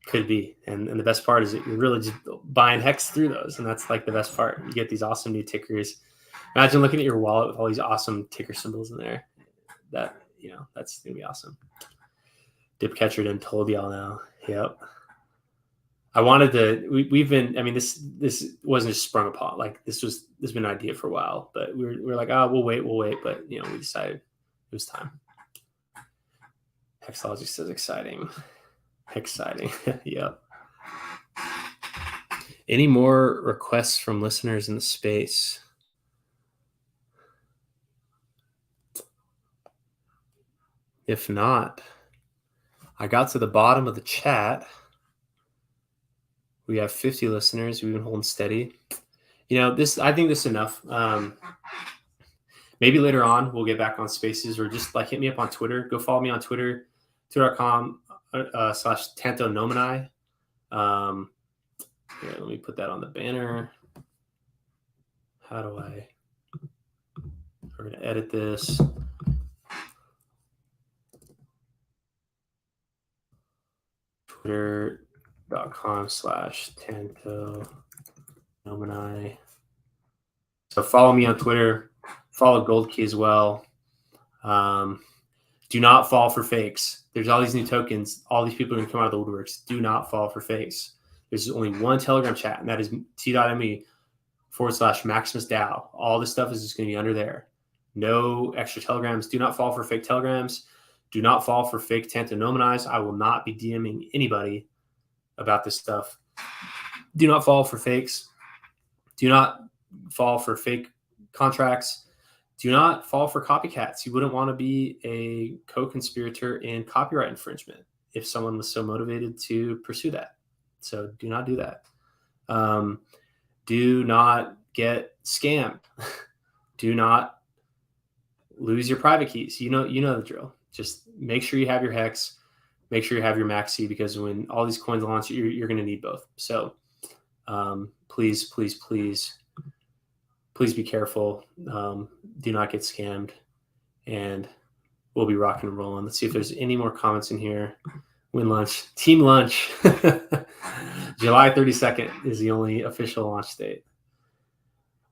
could be. And the best part is that you're really just buying Hex through those. And that's like the best part. You get these awesome new tickers. Imagine looking at your wallet with all these awesome ticker symbols in there. That, that's going to be awesome. Dip Catcher done told y'all now. Yep. I wanted to, we've been, this wasn't just sprung upon. Like this has been an idea for a while, but we're like, we'll wait. But, we decided it was time. Hexology says exciting. Yep. Any more requests from listeners in the space? If not, I got to the bottom of the chat. We have 50 listeners. We've been holding steady. I think this is enough. Maybe later on we'll get back on spaces, or just like hit me up on Twitter. Go follow me on Twitter, twitter.com/TantoNomini. Here, let me put that on the banner. We're going to edit this. Twitter.com/TantoNomini. So follow me on Twitter. Follow Gold Key as well. Do not fall for fakes. There's all these new tokens. All these people are going to come out of the woodworks. Do not fall for fakes. There's only one Telegram chat, and that is t.me/Maximus DAO. All this stuff is just going to be under there. No extra telegrams. Do not fall for fake telegrams. Do not fall for fake Tantonominize. I will not be DMing anybody about this stuff. Do not fall for fakes. Do not fall for fake contracts. Do not fall for copycats. You wouldn't want to be a co-conspirator in copyright infringement if someone was so motivated to pursue that. So do not do that. Do not get scammed. Do not lose your private keys. You know the drill. Just make sure you have your hex. Make sure you have your MAXI, because when all these coins launch, you're going to need both. So please be careful. Do not get scammed, and we'll be rocking and rolling. Let's see if there's any more comments in here. Win lunch, team lunch. July 32nd is the only official launch date.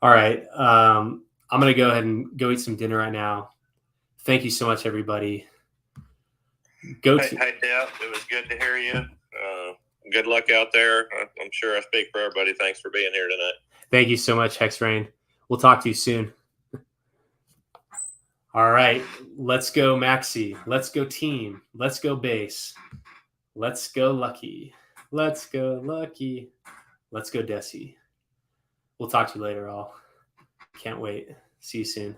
All right. I'm going to go ahead and go eat some dinner right now. Thank you so much, everybody. Hey, Deb, it was good to hear you. Good luck out there. I'm sure I speak for everybody. Thanks for being here tonight. Thank you so much, Hex Rain. We'll talk to you soon. All right. Let's go, Maxi. Let's go, team. Let's go, base. Let's go, Lucky. Let's go, Lucky. Let's go, Desi. We'll talk to you later, all. Can't wait. See you soon.